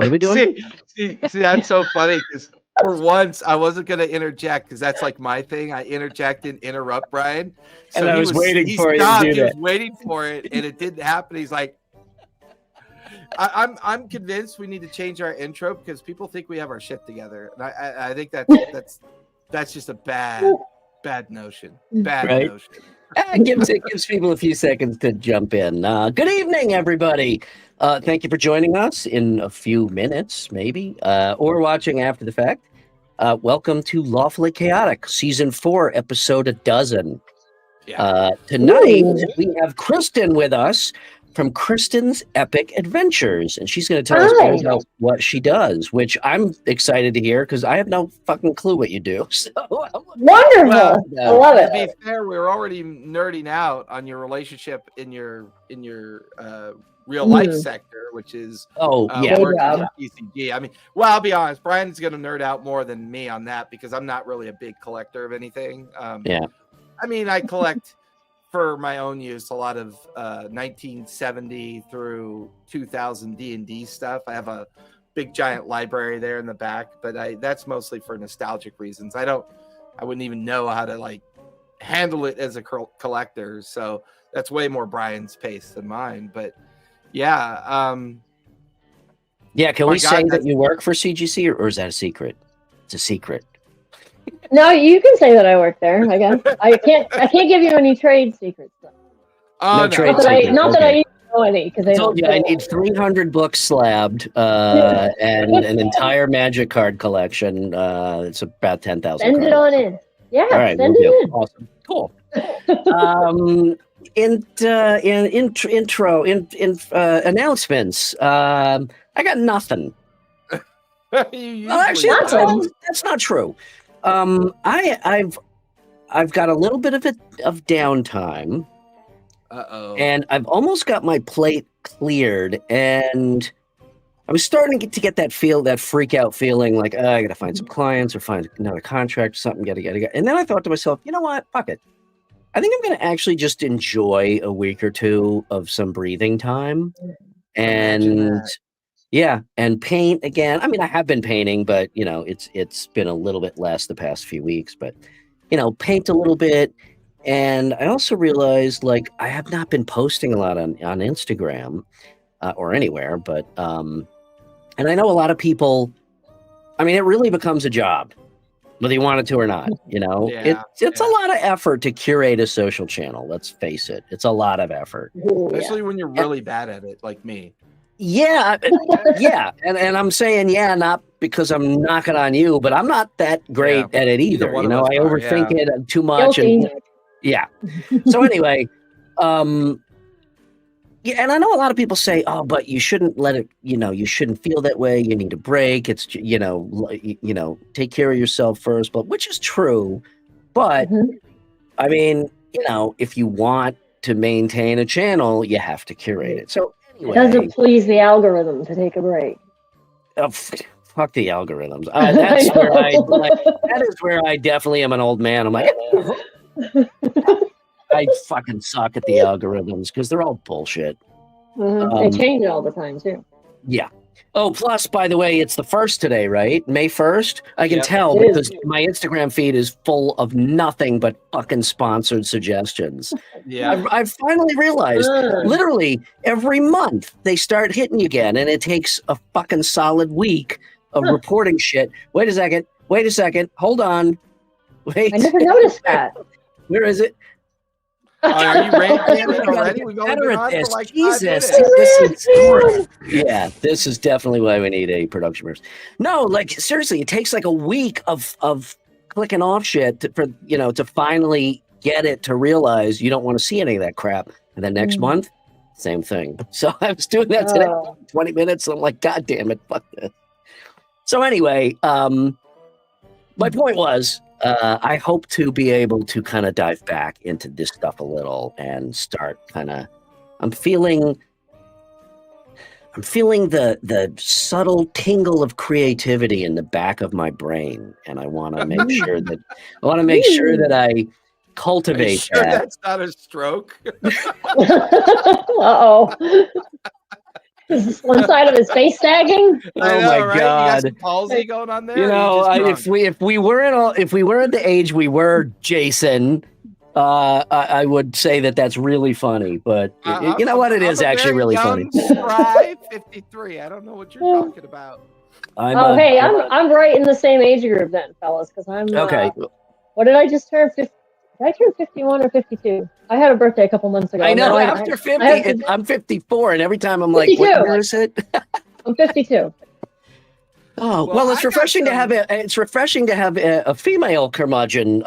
What are we doing? See, that's so funny because for once I wasn't going to interject because that's like my thing. I interject and interrupt Brian. So And I was waiting for you to do He was that. waiting for it, and it didn't happen. He's like, I'm convinced we need to change our intro because people think we have our shit together, and I think that's just a bad notion. Bad notion. It gives people a few seconds to jump in. Good evening, everybody. Thank you for joining us in a few minutes, maybe, or watching after the fact. Welcome to Lawfully Chaotic, Season 4, Episode 12. Tonight, we have Kisten with us from Kristen's Epic Adventures, and she's going to tell us all about what she does, which I'm excited to hear because I have no fucking clue what you do. So, wonderful. I love it. To be fair, we're already nerding out on your relationship in your real life sector, which is working at PCG. I mean, well, I'll be honest, Brian's going to nerd out more than me on that because I'm not really a big collector of anything. I mean, I collect for my own use a lot of 1970 through 2000 D&D stuff. I have a big giant library there in the back, but that's mostly for nostalgic reasons. I wouldn't even know how to like handle it as a collector, so that's way more Brian's pace than mine. But can we say that you work for CGC, or is that a secret? It's a secret. No, you can say that I work there. I guess I can't give you any trade secrets. No trade secrets. Not that I even know any because I need 300 books slabbed and an entire Magic card collection. It's about 10,000. Send it on in. Yeah, all right, send it in. Awesome, cool. Announcements. I got nothing. Actually, that's not true. I've got a little bit of downtime. And I've almost got my plate cleared, and I was starting to get that freak out feeling like I gotta find some clients or find another contract or something. And then I thought to myself, you know what? Fuck it. I think I'm gonna actually just enjoy a week or two of some breathing time, and paint again. I mean, I have been painting, but it's been a little bit less the past few weeks. But paint a little bit. And I also realized, like, I have not been posting a lot on Instagram or anywhere, but and I know a lot of people. I mean, it really becomes a job, whether you want it to or not. It's a lot of effort to curate a social channel. Let's face it, it's a lot of effort, especially when you're really bad at it, like me. And I'm saying not because I'm knocking on you, but I'm not that great at it either. I overthink it too much. So anyway, and I know a lot of people say, "Oh, but you shouldn't let it. You shouldn't feel that way. You need a break. It's take care of yourself first." But which is true. But I mean, if you want to maintain a channel, you have to curate it. So. Anyway, it doesn't please the algorithm to take a break. Oh, fuck the algorithms. That is where I definitely am an old man. I'm like, I fucking suck at the algorithms because they're all bullshit. They change all the time too. Yeah. Oh, plus, by the way, it's the 1st today, right? May 1st? I can tell because my Instagram feed is full of nothing but fucking sponsored suggestions. Yeah. I've finally realized, literally, every month they start hitting you again, and it takes a fucking solid week of reporting shit. Wait a second. Hold on. Wait. I never noticed that. Where is it? Are you ranting already? We've only been on for like Jesus, this is definitely why we need a production person. No, like seriously, it takes like a week of clicking off shit to finally get it to realize you don't want to see any of that crap. And then next month, same thing. So I was doing that today, 20 minutes, and I'm like, God damn it, fuck this. So anyway, my point was, I hope to be able to kind of dive back into this stuff a little and start I'm feeling the subtle tingle of creativity in the back of my brain, and I want to make sure that I cultivate that. That's not a stroke. Uh-oh. Is one side of his face sagging? I know, my right? God! You got some palsy going on there. You know, if we weren't the age we were, Jason, I would say that's really funny. But you know what? It is actually really funny. Spry 53. I don't know what you're talking about. Hey, I'm right in the same age group then, fellas, because I'm okay. What did I just turn? Did I turn 51 or 52? I had a birthday a couple months ago. I know. After 50, I'm 54, and every time I'm like, 52. What year is it? I'm 52. Oh well, it's refreshing to have a female curmudgeon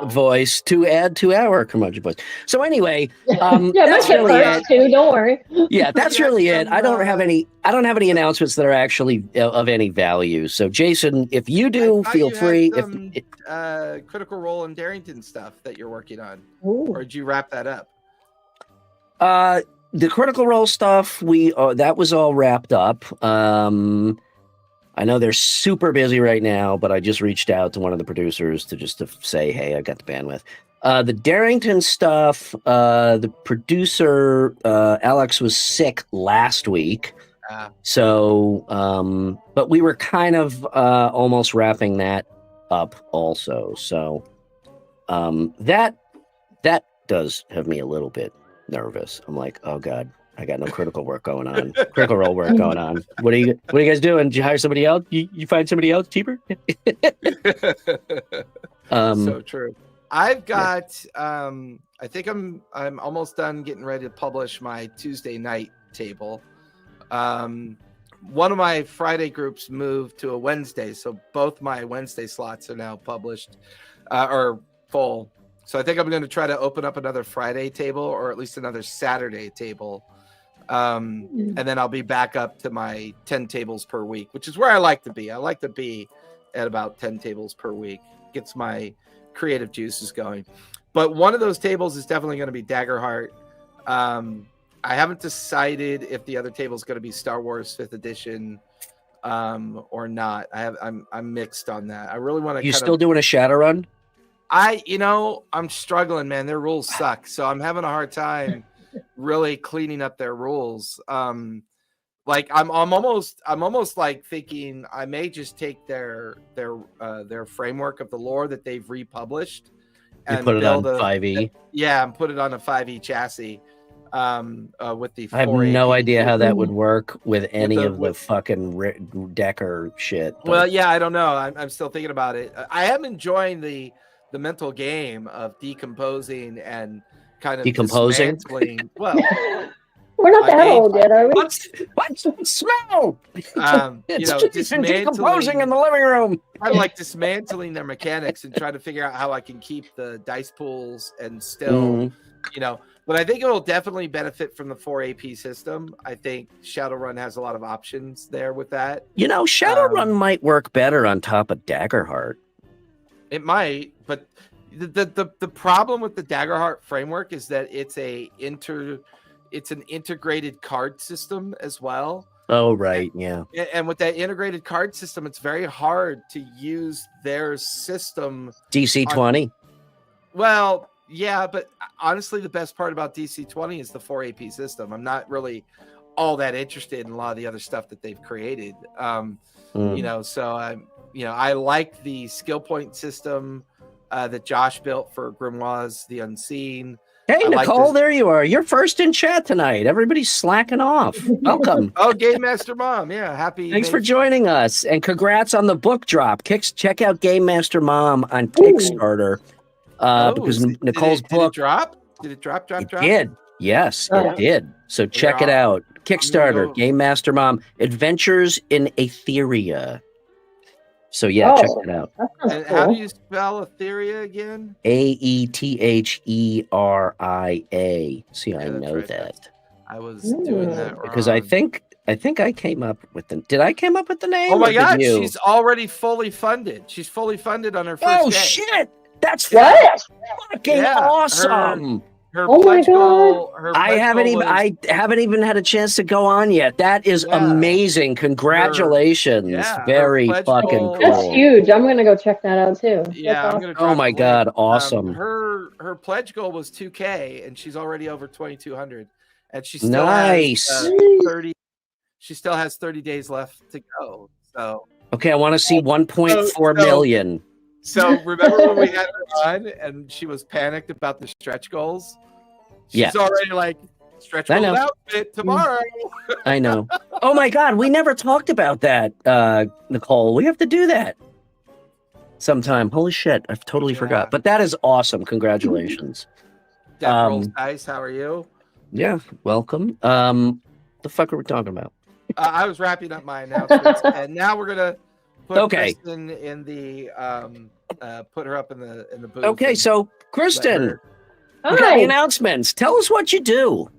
voice to add to our curmudgeon voice. So anyway, that's really it. Too, don't worry. Yeah, that's really it. I don't have any announcements that are actually of any value. So Jason, if you do, feel free. Critical Role and Darrington stuff that you're working on, or did you wrap that up? The Critical Role stuff, that was all wrapped up. I know they're super busy right now, but I just reached out to one of the producers to say, hey, I got the bandwidth. The Darrington stuff, the producer, Alex, was sick last week. So, but we were kind of almost wrapping that up also. So that does have me a little bit nervous. I'm like, oh God. I got no critical work going on. Critical Role work going on. What are you guys doing? Did you hire somebody else? You find somebody else cheaper? So true. I've got I think I'm almost done getting ready to publish my Tuesday night table. One of my Friday groups moved to a Wednesday, so both my Wednesday slots are now published or full. So I think I'm going to try to open up another Friday table, or at least another Saturday table. And then I'll be back up to my 10 tables per week, which is where I like to be. I like to be at about 10 tables per week. Gets my creative juices going. But one of those tables is definitely going to be Daggerheart. I haven't decided if the other table is going to be Star Wars 5th edition or not. I'm mixed on that. I really want to. You still doing a Shadowrun? I'm struggling, man. Their rules suck, so I'm having a hard time really cleaning up their rules. Like I'm almost like thinking I may just take their framework of the lore that they've republished and put it on 5e. And put it on a 5e chassis. With the I have no idea how that would work with any of the fucking Decker shit. But. Well, yeah, I don't know. I'm still thinking about it. I am enjoying the mental game of decomposing and kind of dismantling. Well, we're not that old yet, are we? What's the smell? It's decomposing in the living room. I like dismantling their mechanics and trying to figure out how I can keep the dice pools and still, But I think it will definitely benefit from the 4 AP system. I think Shadowrun has a lot of options there with that. Shadowrun might work better on top of Daggerheart. It might, but the problem with the Daggerheart framework is that it's an integrated card system as well. Oh, right, yeah. And with that integrated card system, it's very hard to use their system. DC-20? Well, yeah, but honestly, the best part about DC-20 is the 4 AP system. I'm not really all that interested in a lot of the other stuff that they've created. So I like the skill point system that Josh built for Grimoires the Unseen. Hey, Nicole, there you are. You're first in chat tonight. Everybody's slacking off. Welcome. Oh, Game Master Mom. Yeah, happy. Thanks for joining us, and congrats on the book drop. Check out Game Master Mom on Kickstarter because Nicole's book. Did it drop? It did. Yes, it did. So check it out. Kickstarter, Game Master Mom, Adventures in Etheria. So check it out. And cool. How do you spell Etheria again? Aetheria. See, I know right. that. I was doing that wrong. Because I think I came up with the. Did I come up with the name? Oh my God, she's already fully funded. She's fully funded on her first day. Oh shit! That's fucking awesome. Her my God! I haven't even had a chance to go on yet. That is amazing! Congratulations! Very fucking cool. That's huge. I'm gonna go check that out too. Yeah. Awesome. Oh my God! Awesome. Her pledge goal was 2K, and she's already over 2,200, and she still has 30 she still has 30 days left to go. So okay, I want to see 1.4 million. So remember when we had her on and she was panicked about the stretch goals? She's already like, stretch goal outfit tomorrow. I know. Oh my God, we never talked about that, Nicole. We have to do that sometime. Holy shit, I've totally forgot. But that is awesome. Congratulations. Death Rolls Dice, how are you? Yeah, welcome. The fuck are we talking about? I was wrapping up my announcements, and now we're gonna put Kristen in the put her up in the booth. Okay, so Kristen, we got the announcements. Tell us what you do.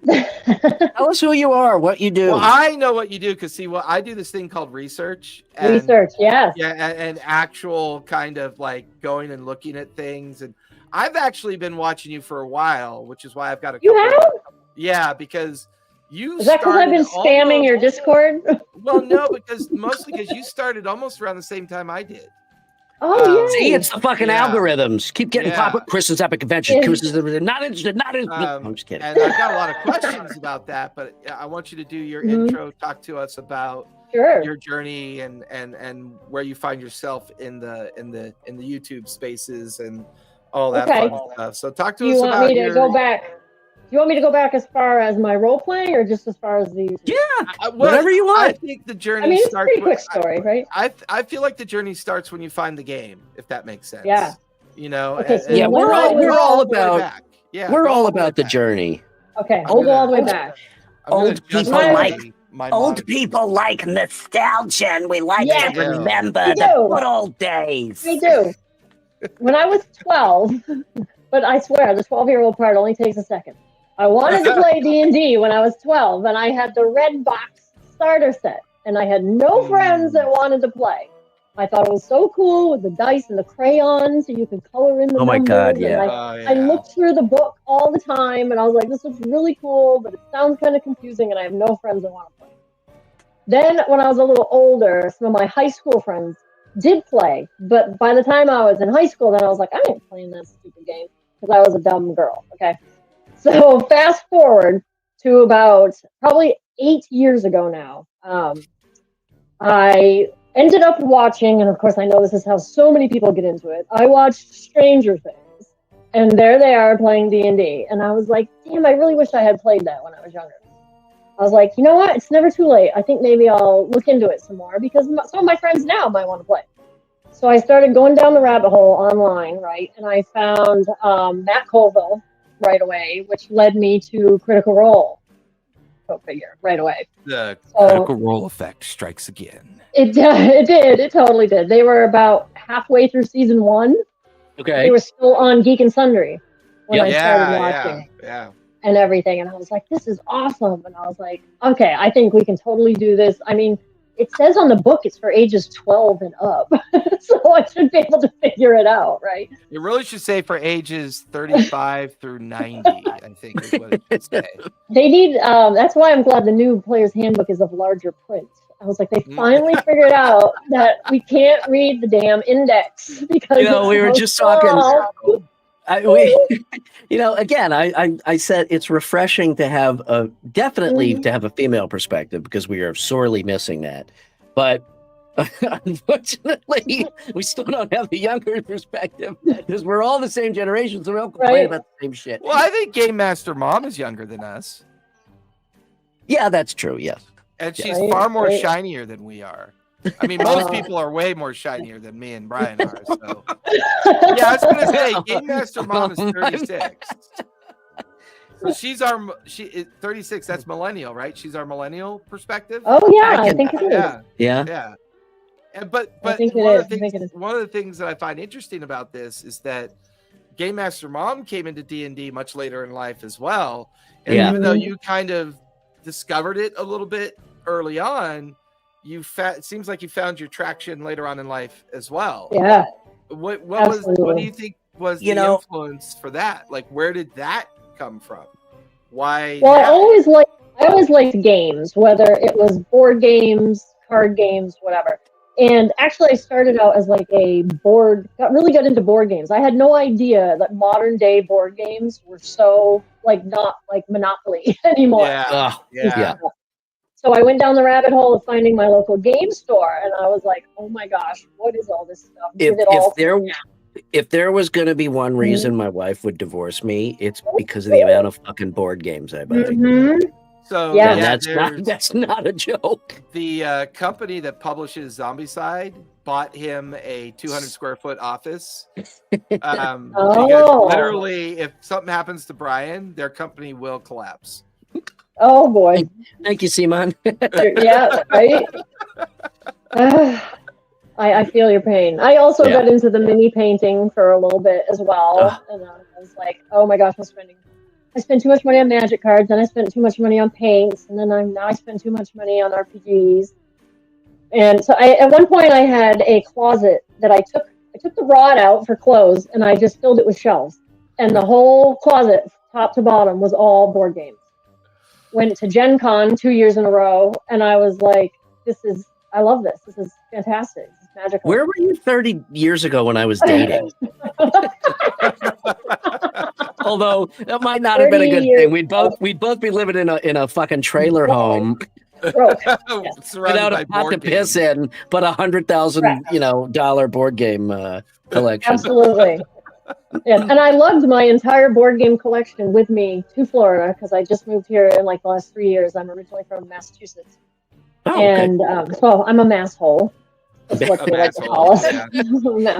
Tell us who you are, what you do. Well, I know what you do because I do this thing called research. Yes. Yeah, and actual kind of like going and looking at things. And I've actually been watching you for a while, which is why I've got a couple. You have? Yeah, because you. Is that because I've been spamming your Discord? Well, no, mostly because you started almost around the same time I did. Oh, yeah. See, it's the fucking algorithms. Keep getting pop up. Kristen's Epic Adventure. Kristen's not interested. I'm just kidding. And I've got a lot of questions about that, but I want you to do your intro. Talk to us about your journey and where you find yourself in the YouTube spaces and all that fun stuff. So talk to us about. You want me to go back? You want me to go back as far as my role playing, or just as far as the? Yeah, whatever you want. I think the journey it's starts. A pretty quick story, right? I feel like the journey starts when you find the game, if that makes sense. Yeah. You know. Okay. So we're all about. Yeah. We're all about the journey. Okay. We'll go all the way back. Old people like nostalgia, and we like to remember the good old days. We do. When I was 12, but I swear the 12-year-old part only takes a second. I wanted to play D&D when I was 12, and I had the red box starter set, and I had no friends that wanted to play. I thought it was so cool with the dice and the crayons, so you could color in the numbers. Oh my God, yeah. I looked through the book all the time, and I was like, this looks really cool, but it sounds kind of confusing, and I have no friends that want to play. Then, when I was a little older, some of my high school friends did play, but by the time I was in high school, then I was like, I ain't playing that stupid game, because I was a dumb girl, okay? So fast forward to about probably 8 years ago now, I ended up watching, and of course I know this is how so many people get into it, I watched Stranger Things, and there they are playing D&D, and I was like, damn, I really wish I had played that when I was younger. I was like, you know what, it's never too late. I think maybe I'll look into it some more, because some of my friends now might want to play. So I started going down the rabbit hole online, right, and I found Matt Colville right away, which led me to Critical Role. Go figure, right away. The Critical Role effect strikes again. It did. It totally did. They were about halfway through season 1. Okay. They were still on Geek and Sundry when I started watching. Yeah. And everything. And I was like, this is awesome. And I was like, okay, I think we can totally do this. I mean, it says on the book it's for ages 12 and up. So I should be able to figure it out, right? You really should say for ages 35 through 90, I think is what it should say. They need, that's why I'm glad the new player's handbook is of larger print. I was like, they finally figured out that we can't read the damn index because we were just talking. Again, I said it's refreshing to have definitely to have a female perspective, because we are sorely missing that. But unfortunately, we still don't have the younger perspective, because we're all the same generation, so we all complain about the same shit. Well, I think Game Master Mom is younger than us. Yeah, that's true. Yes. And she's far more shinier than we are. I mean, most people are way more shinier than me and Brian are. So, yeah, I was gonna say, Game Master Mom is 36. So she's 36. That's millennial, right? She's our millennial perspective. Oh yeah, I think it is. Yeah. And but one of the things that I find interesting about this is that Game Master Mom came into D&D much later in life as well. And even though you kind of discovered it a little bit early on, it seems like you found your traction later on in life as well. Yeah. What do you think was the influence for that? Like, where did that come from? Why? Well, I always liked games, whether it was board games, card games, whatever. And actually, I started out as got really got into board games. I had no idea that modern day board games were so not like Monopoly anymore. Yeah. So I went down the rabbit hole of finding my local game store, and I was like, "Oh my gosh, what is all this stuff? If there was going to be one reason my wife would divorce me, it's because of the amount of fucking board games I buy. Mm-hmm. So that's not a joke. The company that publishes Zombicide bought him a 200 square foot office. Because literally, if something happens to Brian, their company will collapse. Oh boy! Thank you, Simon. Yeah, right. I feel your pain. I also got into the mini painting for a little bit as well, and I was like, "Oh my gosh, I spent too much money on magic cards, and I spent too much money on paints, and then now I spend too much money on RPGs." And so at one point I had a closet that I took the rod out for clothes, and I just filled it with shelves, and the whole closet, top to bottom, was all board games. Went to Gen Con 2 years in a row, and I was like, I love this. This is fantastic. This is magical. Where were you 30 years ago when I was dating? Although that might not have been a good thing. We'd both be living in a fucking trailer home without a pot to piss in, but $100,000 dollar board game collection. Absolutely. Yes, and I lugged my entire board game collection with me to Florida because I just moved here in like the last 3 years. I'm originally from Massachusetts. Oh, and so I'm a masshole. That's what they like to call us. Yeah.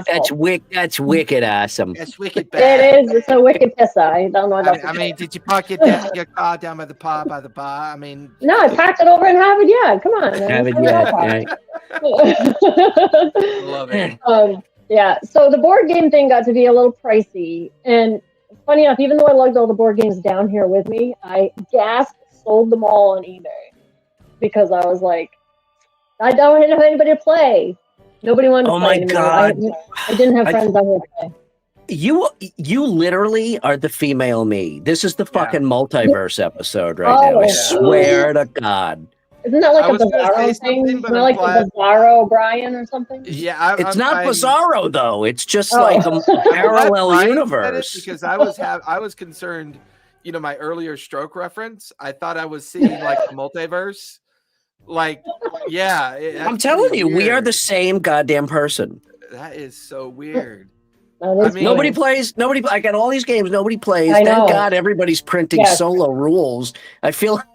That's wicked awesome. That's wicked bad. It is. It's a wicked pissa. I don't know about I mean, did you park your car down by the bar? I mean, no, I packed it over in Harvard Yard. Come on, Harvard Yard. Love it. Yeah. So the board game thing got to be a little pricey, and funny enough, even though I lugged all the board games down here with me, I sold them all on eBay because I was like, I don't have anybody to play. Nobody wanted to play. Oh my God. I didn't have friends on here to play. You literally are the female me. This is the fucking multiverse episode right now. I swear to God. Isn't that like a Bizarro thing? Isn't that like a Bizarro Brian or something? Yeah, it's not Bizarro though. It's just like a parallel universe. Because I was concerned, my earlier stroke reference. I thought I was seeing like the multiverse. Like, yeah. I'm telling you, we are the same goddamn person. That is so weird. Nobody plays. I got all these games. Nobody plays. Thank God everybody's printing solo rules. I feel like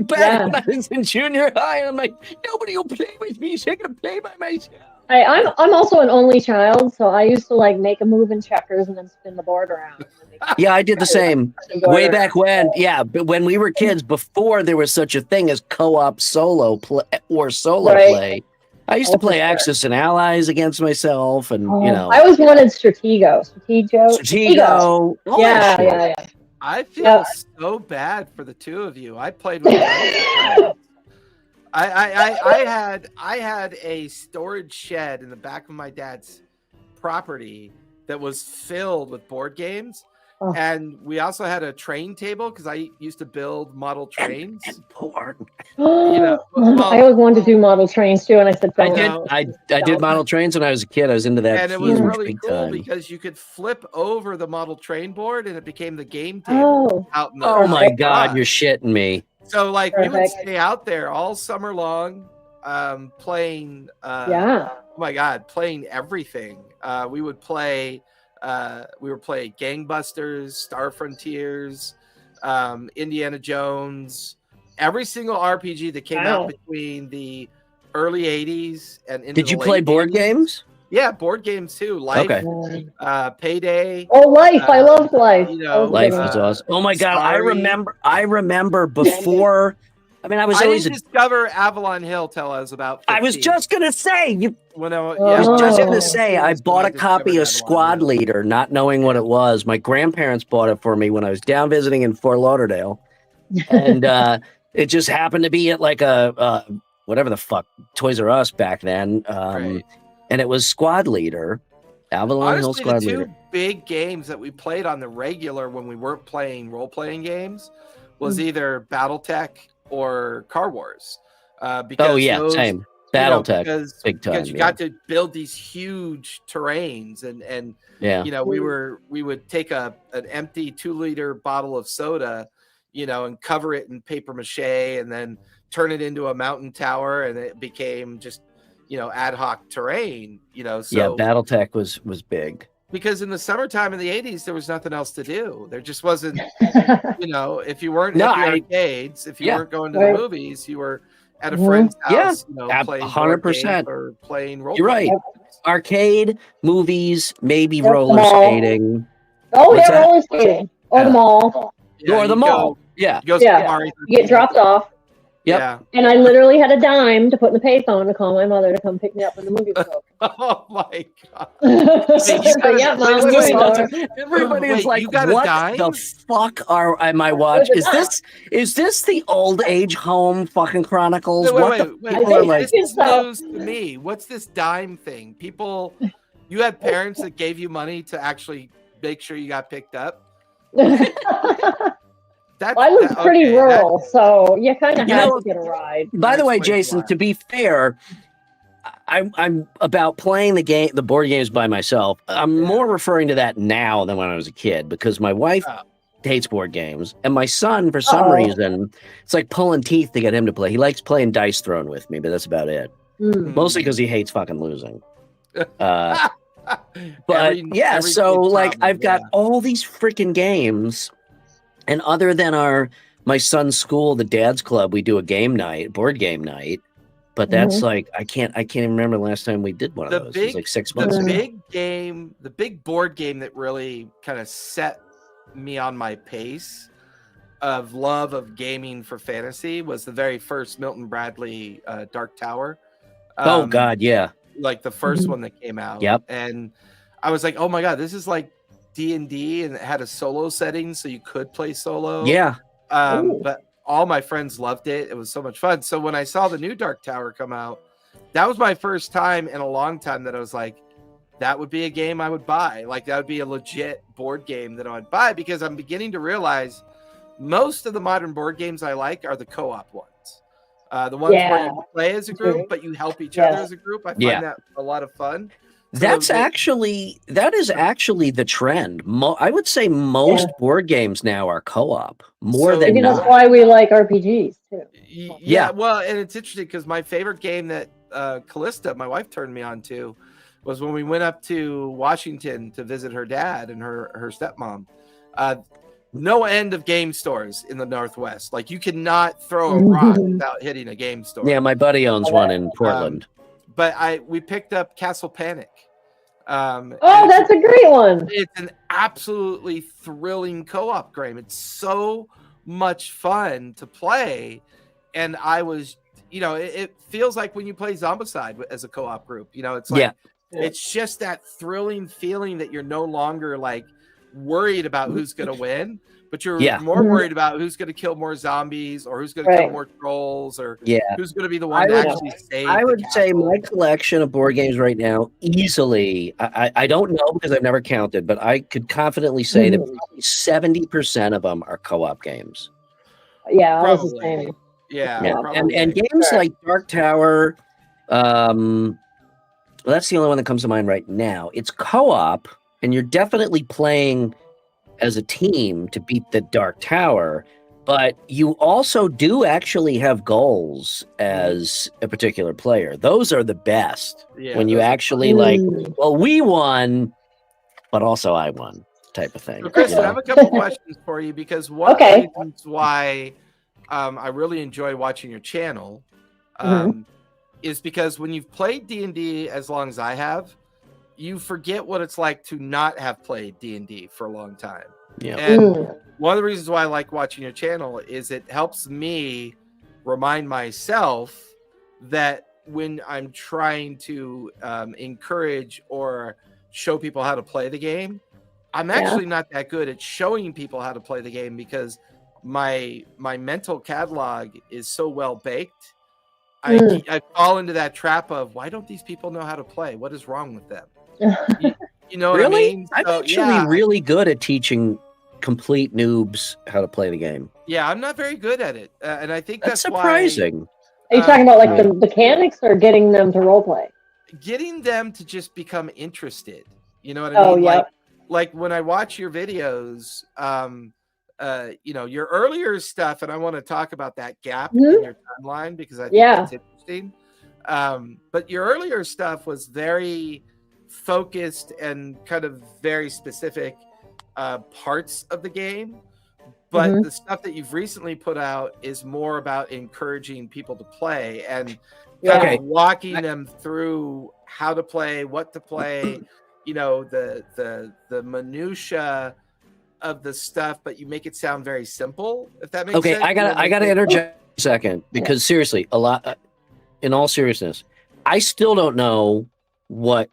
back when I was in junior high. I'm like, nobody will play with me, so I can play by myself. I'm also an only child, so I used to like make a move in checkers and then spin the board around. Yeah, I did the same way back when. Yeah, but when we were kids, before there was such a thing as co-op solo play or solo play. I used to play Axis and Allies against myself, and I always wanted Stratego. Yeah. I feel so bad for the two of you. I played with I had a storage shed in the back of my dad's property that was filled with board games. And we also had a train table because I used to build model trains. And porn. I always wanted to do model trains too, and I said, I did model trains when I was a kid. I was into that. And it was really cool because you could flip over the model train board, and it became the game table out in the Oh my God, you're shitting me. So we would stay out there all summer long, playing. Oh my God, playing everything. We would play. We were playing Gangbusters, Star Frontiers, Indiana Jones, every single RPG that came out between the early 80s and into Did you play board games? Yeah, board games too. Life, Payday. Oh, Life! I loved Life. Life was awesome. Oh my God, I remember before. I mean, I didn't discover Avalon Hill till I was about 15. I was just gonna say I bought a copy of Squad Leader, not knowing what it was. My grandparents bought it for me when I was down visiting in Fort Lauderdale, and it just happened to be at like a whatever the fuck Toys R Us back then, and it was Squad Leader, Avalon Hill Squad Leader. The two big games that we played on the regular when we weren't playing role-playing games was either BattleTech or Car Wars. Same. BattleTech, big time. Because you got to build these huge terrains, and we would take an empty 2-liter bottle of soda, and cover it in paper mache and then turn it into a mountain tower, and it became just, ad hoc terrain, so yeah, BattleTech was big. Because in the summertime in the 80s, there was nothing else to do. There just wasn't, if you weren't at the arcades, if you weren't going to the movies, you were at a friend's house, playing 100% or playing role. You're right. Arcade, movies, maybe roller skating. Oh, yeah, roller skating. Or the mall. Or the mall. You get dropped off. Yep. Yeah. And I literally had a dime to put in the payphone to call my mother to come pick me up when the movie was over. Oh my God. Everybody is like, what the fuck am I watching? Is this the old age home fucking Chronicles? Wait. This is news to me. What's this dime thing? You had parents that gave you money to actually make sure you got picked up? I was pretty rural, so you kind of had to get a ride. By the way, Jason, to be fair, I'm about playing the board games by myself. I'm more referring to that now than when I was a kid, because my wife hates board games, and my son, for some reason, it's like pulling teeth to get him to play. He likes playing Dice Throne with me, but that's about it. Mostly because he hates fucking losing. But I've got all these freaking games. And other than my son's school, the dad's club, we do a board game night. But that's like, I can't even remember the last time we did one of those. It was like 6 months ago. The big board game that really kind of set me on my pace of love of gaming for fantasy was the very first Milton Bradley Dark Tower. Oh God, yeah. Like the first one that came out. Yep. And I was like, oh my God, this is like D&D, and it had a solo setting, so you could play solo. Yeah. But all my friends loved it. It was so much fun. So when I saw the new Dark Tower come out, that was my first time in a long time that I was like, that would be a game I would buy. Like, that would be a legit board game that I would buy, because I'm beginning to realize most of the modern board games I like are the co-op ones. The ones where you play as a group, but you help each other as a group. I find that a lot of fun. That is actually the trend. I would say most board games now are co-op more than maybe not. That's why we like RPGs too. Yeah, well, and it's interesting because my favorite game that Callista, my wife, turned me on to was when we went up to Washington to visit her dad and her stepmom. No end of game stores in the Northwest. Like, you cannot throw a rock without hitting a game store. Yeah, my buddy owns one in Portland. But we picked up Castle Panic. That's a great one. It's an absolutely thrilling co-op game. It's so much fun to play. And I was, it feels like when you play Zombicide as a co-op group, it's like, it's just that thrilling feeling that you're no longer like worried about who's going to win, but you're more worried about who's going to kill more zombies, or who's going to kill more trolls, or who's going to be the one to actually save. I would say my collection of board games right now, easily, I don't know because I've never counted, but I could confidently say that probably 70% of them are co-op games. Yeah, probably. And games like Dark Tower, well, that's the only one that comes to mind right now. It's co-op, and you're definitely playing as a team to beat the Dark Tower, but you also do actually have goals as a particular player. Those are the best when you actually we won, but also I won type of thing. So Kristen, I have a couple questions for you, because one of the reasons why I really enjoy watching your channel is because when you've played D&D as long as I have, you forget what it's like to not have played D&D for a long time. Yeah. And one of the reasons why I like watching your channel is it helps me remind myself that when I'm trying to encourage or show people how to play the game, I'm actually not that good at showing people how to play the game, because my mental catalog is so well baked. I fall into that trap of, why don't these people know how to play? What is wrong with them? You know what I mean? I'm actually really good at teaching complete noobs how to play the game. Yeah, I'm not very good at it, and I think that's surprising. Are you talking about like the mechanics, or getting them to role play? Getting them to just become interested. You know what I mean? Like when I watch your videos, your earlier stuff, and I want to talk about that gap in your timeline because I think that's interesting. But your earlier stuff was very focused and kind of very specific parts of the game. But the stuff that you've recently put out is more about encouraging people to play and kind of walking them through how to play, what to play, the minutia of the stuff, but you make it sound very simple, if that makes sense. Okay, I gotta interject a second, because seriously, in all seriousness, I still don't know what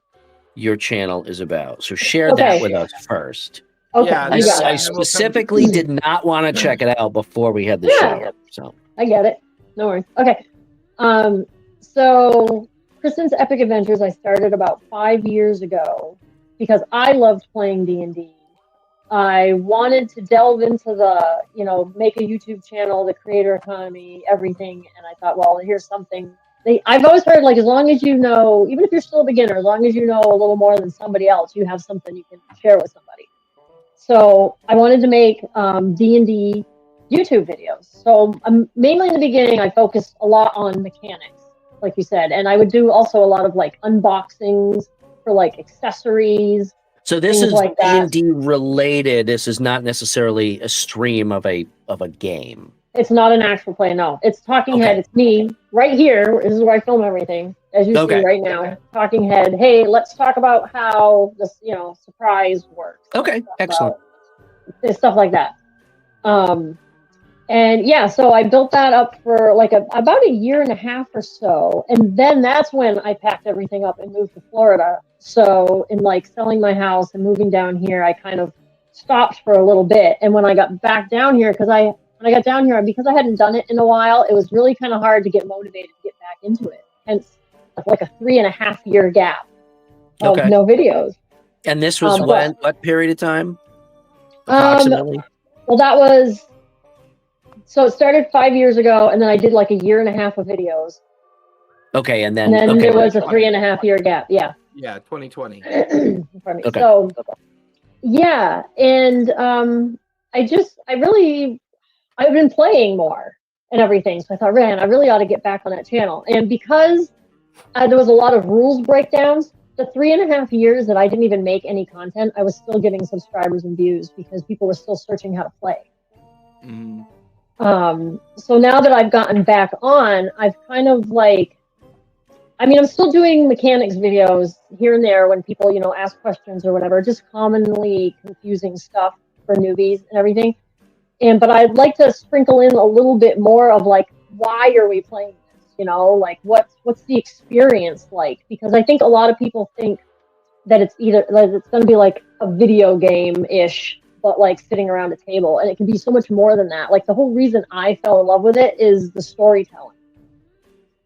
your channel is about. So share that with us first. Okay, I specifically did not want to check it out before we had the show. So I get it. No worries. Okay. So Kisten's Epic Adventures I started about 5 years ago because I loved playing D&D. I wanted to delve into the, make a YouTube channel, the creator economy, everything. And I thought, well, here's something. I've always heard, like, as long as you know, even if you're still a beginner, as long as you know a little more than somebody else, you have something you can share with somebody. So I wanted to make D&D YouTube videos. So mainly in the beginning, I focused a lot on mechanics, like you said. And I would do also a lot of, like, unboxings for, like, accessories. So this is like D&D related. This is not necessarily a stream of a game. It's not an actual play, no. It's Talking Head. It's me right here. This is where I film everything, as you see right now. Talking Head. Hey, let's talk about how this, surprise works. Okay, excellent. Stuff like that. And yeah, so I built that up for like about a year and a half or so. And then that's when I packed everything up and moved to Florida. So in like selling my house and moving down here, I kind of stopped for a little bit. And when I got back down here, because I hadn't done it in a while, it was really kind of hard to get motivated to get back into it. Hence like a 3.5 year gap of no videos. And this was what period of time? Approximately? So it started 5 years ago, and then I did like a year and a half of videos. Okay, and then there was a 3.5 year gap. Yeah. Yeah, 2020. Pardon me. So, yeah, and I've been playing more and everything. So I thought, man, I really ought to get back on that channel. And because there was a lot of rules breakdowns, the 3.5 years that I didn't even make any content, I was still getting subscribers and views because people were still searching how to play. So now that I've gotten back on, I've kind of I'm still doing mechanics videos here and there when people, ask questions or whatever, just commonly confusing stuff for newbies and everything. But I'd like to sprinkle in a little bit more of like, why are we playing this? What's the experience like? Because I think a lot of people think that it's it's going to be like a video game-ish, but like sitting around a table, and it can be so much more than that. Like the whole reason I fell in love with it is the storytelling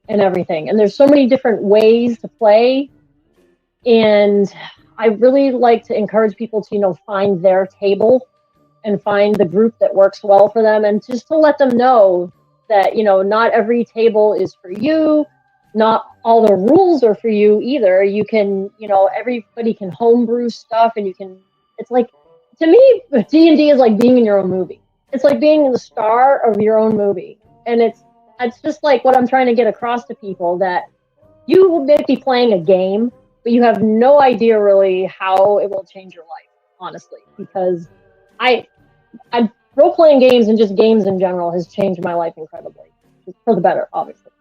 and everything. And there's so many different ways to play, and I really like to encourage people to find their table and find the group that works well for them, and just to let them know that not every table is for you, not all the rules are for you either. You can everybody can homebrew stuff, and it's like, to me, D&D is like being in your own movie. It's like being the star of your own movie. And it's just like what I'm trying to get across to people, that you may be playing a game, but you have no idea really how it will change your life, honestly. Because I'm role-playing games and just games in general has changed my life incredibly. For the better, obviously.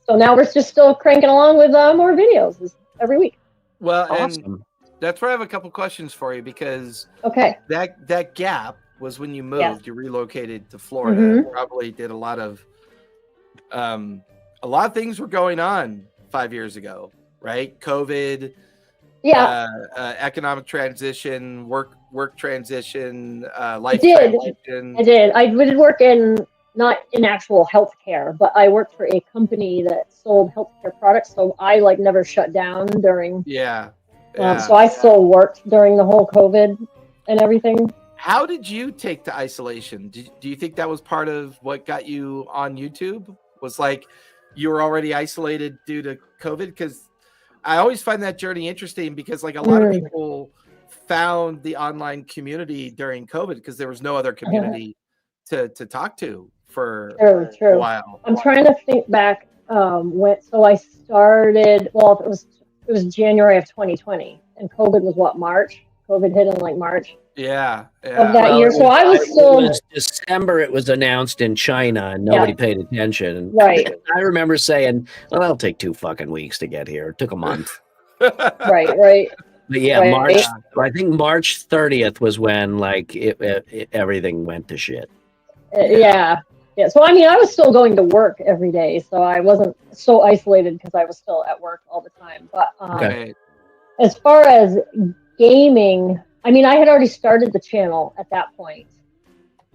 So now we're just still cranking along with more videos every week. Well, awesome. And that's where I have a couple questions for you, because that gap was when you moved. You relocated to Florida. Probably did a lot of things were going on 5 years ago, right? COVID, economic transition, work transition, life transition. I did. I did work not in actual healthcare, but I worked for a company that sold healthcare products. So I never shut down during. So I still worked during the whole COVID and everything. How did you take to isolation? Do you think that was part of what got you on YouTube? Was like you were already isolated due to COVID? Because I always find that journey interesting, because like a lot of people found the online community during COVID because there was no other community to talk to for a while. I'm trying to think back so I started, well, it was January of 2020 and COVID was what, March? COVID hit in like March. Yeah. Of that year. So I was still. It was December, it was announced in China and nobody paid attention. Right. I remember saying, well, that'll take 2 fucking weeks to get here. It took a month. Right. But yeah, March. I think March 30th was when like everything went to shit. Yeah. So I mean, I was still going to work every day, so I wasn't so isolated because I was still at work all the time. But as far as gaming, I mean, I had already started the channel at that point.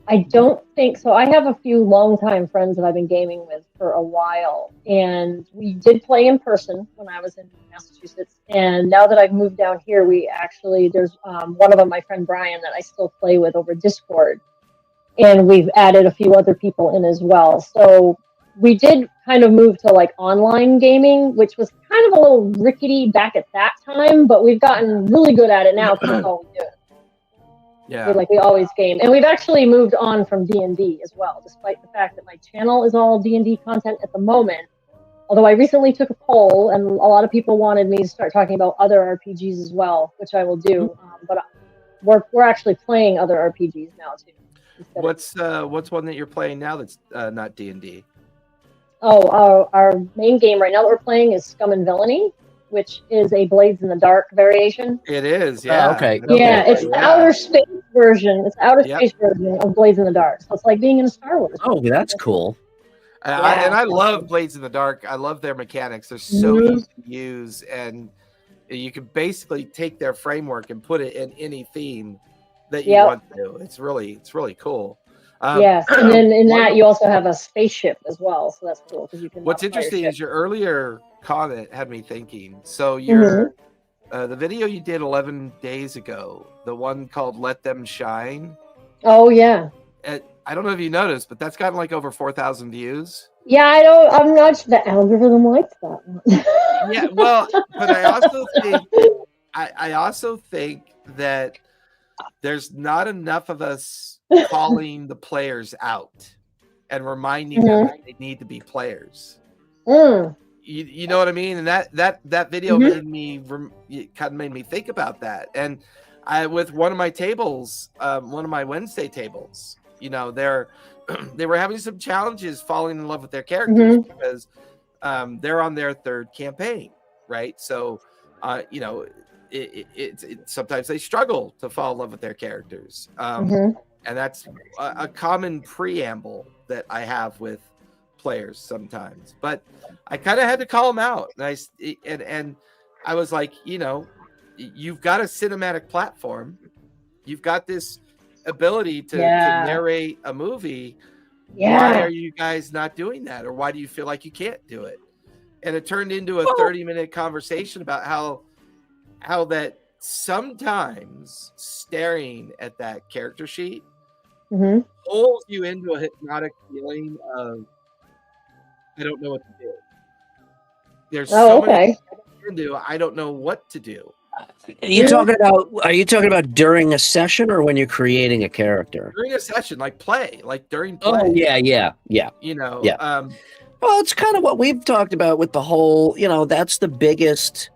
I don't think so. I have a few longtime friends that I've been gaming with for a while, and we did play in person when I was in Massachusetts. And now that I've moved down here, there's one of them, my friend Brian, that I still play with over Discord, and we've added a few other people in as well. So we did kind of move to like online gaming, which was kind of a little rickety back at that time, but we've gotten really good at it now because that's all we do. Yeah. We always game. And we've actually moved on from D&D as well, despite the fact that my channel is all D&D content at the moment. Although I recently took a poll and a lot of people wanted me to start talking about other RPGs as well, which I will do. But we're actually playing other RPGs now too. What's one that you're playing now that's not D&D? Oh, our main game right now that we're playing is Scum and Villainy, which is a Blades in the Dark variation. It is, yeah. Okay. Yeah, it's the outer space version. It's the outer space version of Blades in the Dark. So it's like being in a Star Wars. Oh, that's cool. I love Blades in the Dark. I love their mechanics. They're so easy to use, and you can basically take their framework and put it in any theme that you want to. It's really cool. Yes, and then in that you also have a spaceship as well, so that's cool because you can. What's interesting is your earlier comment had me thinking. So your the video you did 11 days ago, the one called "Let Them Shine." Oh yeah. I don't know if you noticed, but that's gotten like over 4,000 views. Yeah, I'm not sure the algorithm likes that one. Yeah, well, but I also think that there's not enough of us calling the players out and reminding them that they need to be players. You know what I mean? And that video made me think about that. And with one of my tables, one of my Wednesday tables, you know, they were having some challenges falling in love with their characters because they're on their 3rd campaign, right? So you know, it sometimes they struggle to fall in love with their characters. And that's a common preamble that I have with players sometimes. But I kind of had to call them out. And I was like, you know, you've got a cinematic platform. You've got this ability to narrate a movie. Why are you guys not doing that? Or why do you feel like you can't do it? And it turned into a 30-minute conversation about how that sometimes staring at that character sheet pulls you into a hypnotic feeling of I don't know what to do. There's so many things I can do. I don't know what to do. Are you talking about during a session or when you're creating a character? During a session, like during play. Oh yeah. You know, well, it's kind of what we've talked about with the whole, you know, that's the biggest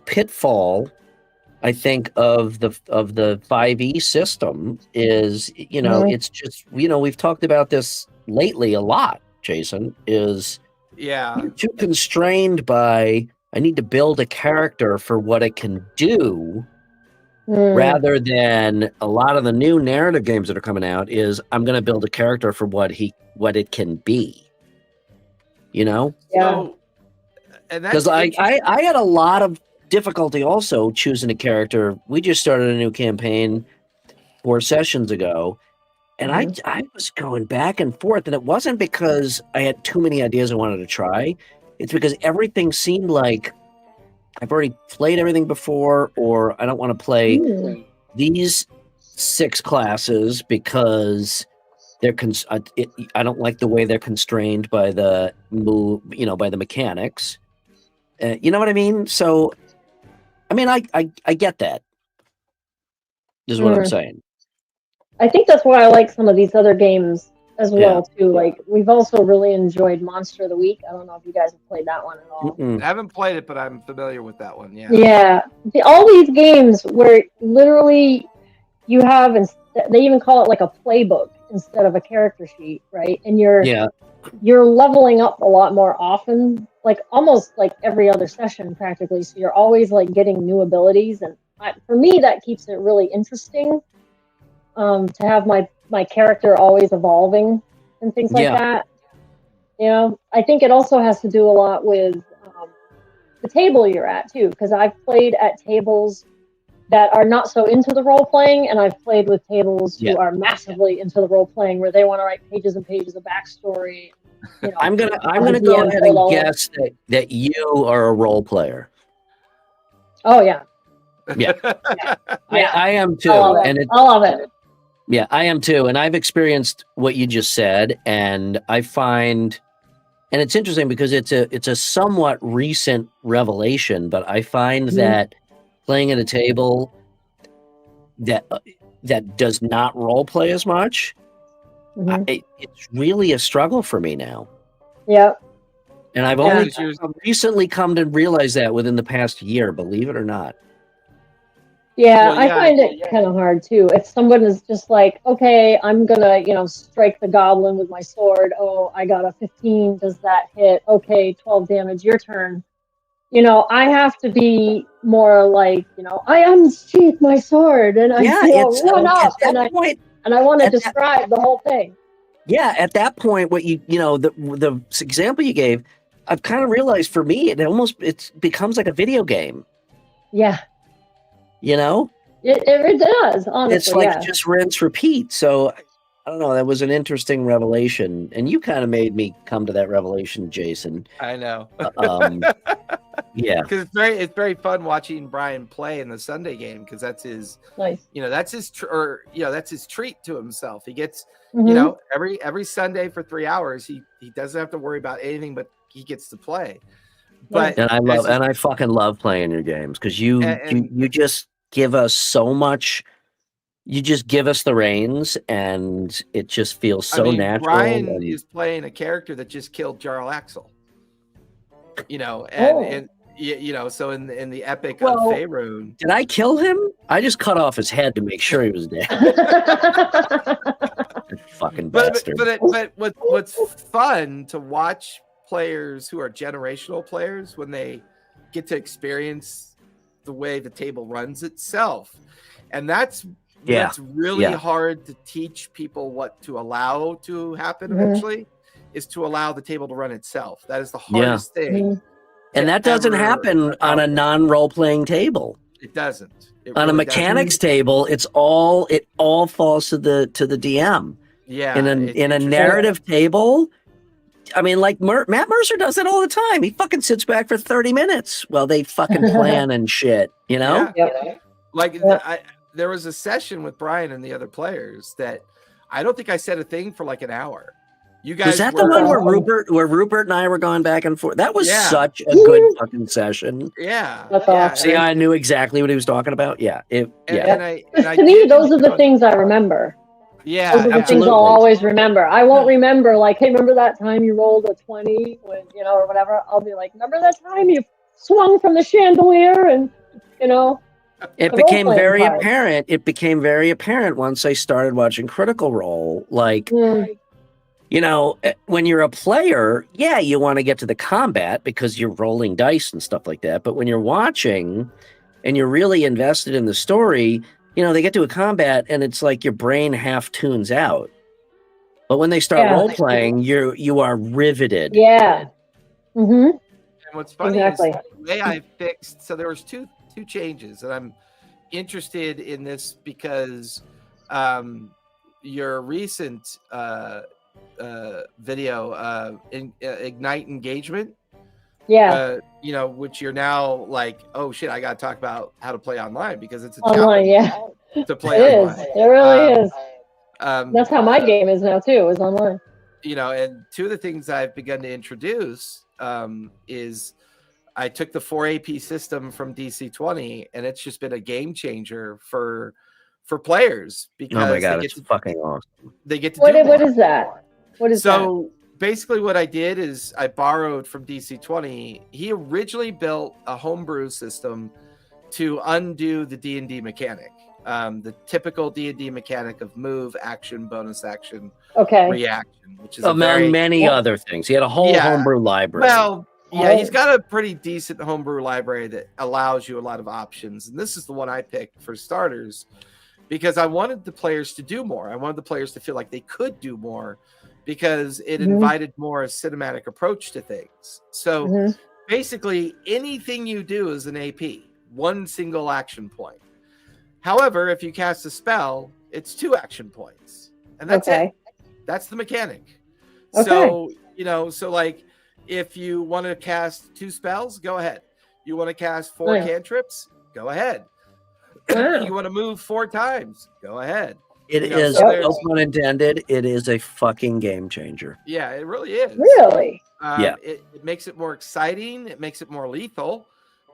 pitfall, I think, of the 5e system is, you know, it's just, you know, we've talked about this lately a lot, Jason, is you're too constrained by, I need to build a character for what it can do, rather than a lot of the new narrative games that are coming out is I'm going to build a character for what it can be, you know? Yeah. Because I had a lot of difficulty also choosing a character. We just started a new campaign 4 sessions ago, and I was going back and forth, and it wasn't because I had too many ideas I wanted to try. It's because everything seemed like I've already played everything before, or I don't want to play these 6 classes because they're I don't like the way they're constrained by the by the mechanics. You know what I mean? So I mean, I get that. Is what I'm saying. I think that's why I like some of these other games as well too. Like we've also really enjoyed Monster of the Week. I don't know if you guys have played that one at all. I haven't played it, but I'm familiar with that one. Yeah. Yeah. All these games where literally you have, they even call it like a playbook instead of a character sheet, right? And you're leveling up a lot more often, like almost like every other session practically. So you're always like getting new abilities, and for me that keeps it really interesting. To have my character always evolving and things like that. You know, I think it also has to do a lot with the table you're at too, because I've played at tables that are not so into the role playing, and I've played with tables who are massively into the role playing, where they want to write pages and pages of backstory. You know, I'm gonna go ahead and guess that you are a role player. Oh yeah. Yeah. I am too. I love it. Yeah, I am too. And I've experienced what you just said. And I find, and it's interesting because it's a somewhat recent revelation, but I find that playing at a table that does not role play as much, it's really a struggle for me now. Yeah. And I've only recently come to realize that within the past year, believe it or not. Yeah, I find it kind of hard too. If someone is just like, okay, I'm gonna, strike the goblin with my sword. Oh, I got a 15. Does that hit? Okay, 12 damage. Your turn. I have to be more like, I unsheath my sword and I run up and I want to describe the whole thing. Yeah, at that point, what the example you gave, I've kind of realized for me, it becomes like a video game. Yeah. It does, honestly. It's like just rinse, repeat. So I don't know. That was an interesting revelation, and you kind of made me come to that revelation, Jason. I know. Yeah, because it's very fun watching Brian play in the Sunday game, because that's his nice. That's his that's his treat to himself. He gets every Sunday for 3 hours. He doesn't have to worry about anything, but he gets to play. But I fucking love playing your games, because you just give us so much. You just give us the reins, and it just feels so natural. Brian is playing a character that just killed Jarl Axel. So in the epic of Faerun. Did I kill him? I just cut off his head to make sure he was dead. Fucking bastard. But what's fun to watch players who are generational players when they get to experience the way the table runs itself, and that's really hard to teach people what to allow to happen eventually, is to allow the table to run itself. That is the hardest thing. And that doesn't happen on a non-role-playing table. It doesn't. On a mechanics table, it all falls to the DM. Yeah. In a narrative table, I mean, like Matt Mercer does it all the time. He fucking sits back for 30 minutes while they fucking plan and shit, Yeah. There was a session with Brian and the other players that I don't think I said a thing for like an hour. You guys, was that the one where Rupert and I were going back and forth? That was such a good fucking session. Yeah. That's awesome. See, I knew exactly what he was talking about. Yeah. To me, those are the things I remember. Yeah, those are the things I'll always remember. I won't remember like, hey, remember that time you rolled a 20 when, or whatever. I'll be like, remember that time you swung from the chandelier and, It became very apparent. It became very apparent once I started watching Critical Role. Like, when you're a player, you want to get to the combat because you're rolling dice and stuff like that. But when you're watching and you're really invested in the story, they get to a combat and it's like your brain half tunes out. But when they start role playing, you are riveted. Yeah. Mm-hmm. And what's funny is the way I fixed. So there was two changes, and I'm interested in this because your recent video, Ignite Engagement. Yeah. Which you're now like, oh shit, I got to talk about how to play online, because it's a online, to play online. It really is. That's how my game is now too, is online. And two of the things I've begun to introduce is I took the 4 AP system from DC20, and it's just been a game changer for players because oh my god, it's fucking awesome. They get to what is that? What is so that? Basically what I did is I borrowed from DC20. He originally built a homebrew system to undo the D&D mechanic. The typical D&D mechanic of move, action, bonus action, reaction, which is among many other things. He had a whole homebrew library. Well, yeah, he's got a pretty decent homebrew library that allows you a lot of options. And this is the one I picked for starters because I wanted the players to do more. I wanted the players to feel like they could do more because it invited more a cinematic approach to things. So basically anything you do is an AP, one single action point. However, if you cast a spell, it's 2 action points. And that's it. That's the mechanic. So, so like if you want to cast 2 spells, go ahead. You want to cast 4 cantrips, go ahead. You want to move 4 times, go ahead. It is, no pun intended, it is a fucking game changer. Yeah, it really is. Really? It makes it more exciting. It makes it more lethal.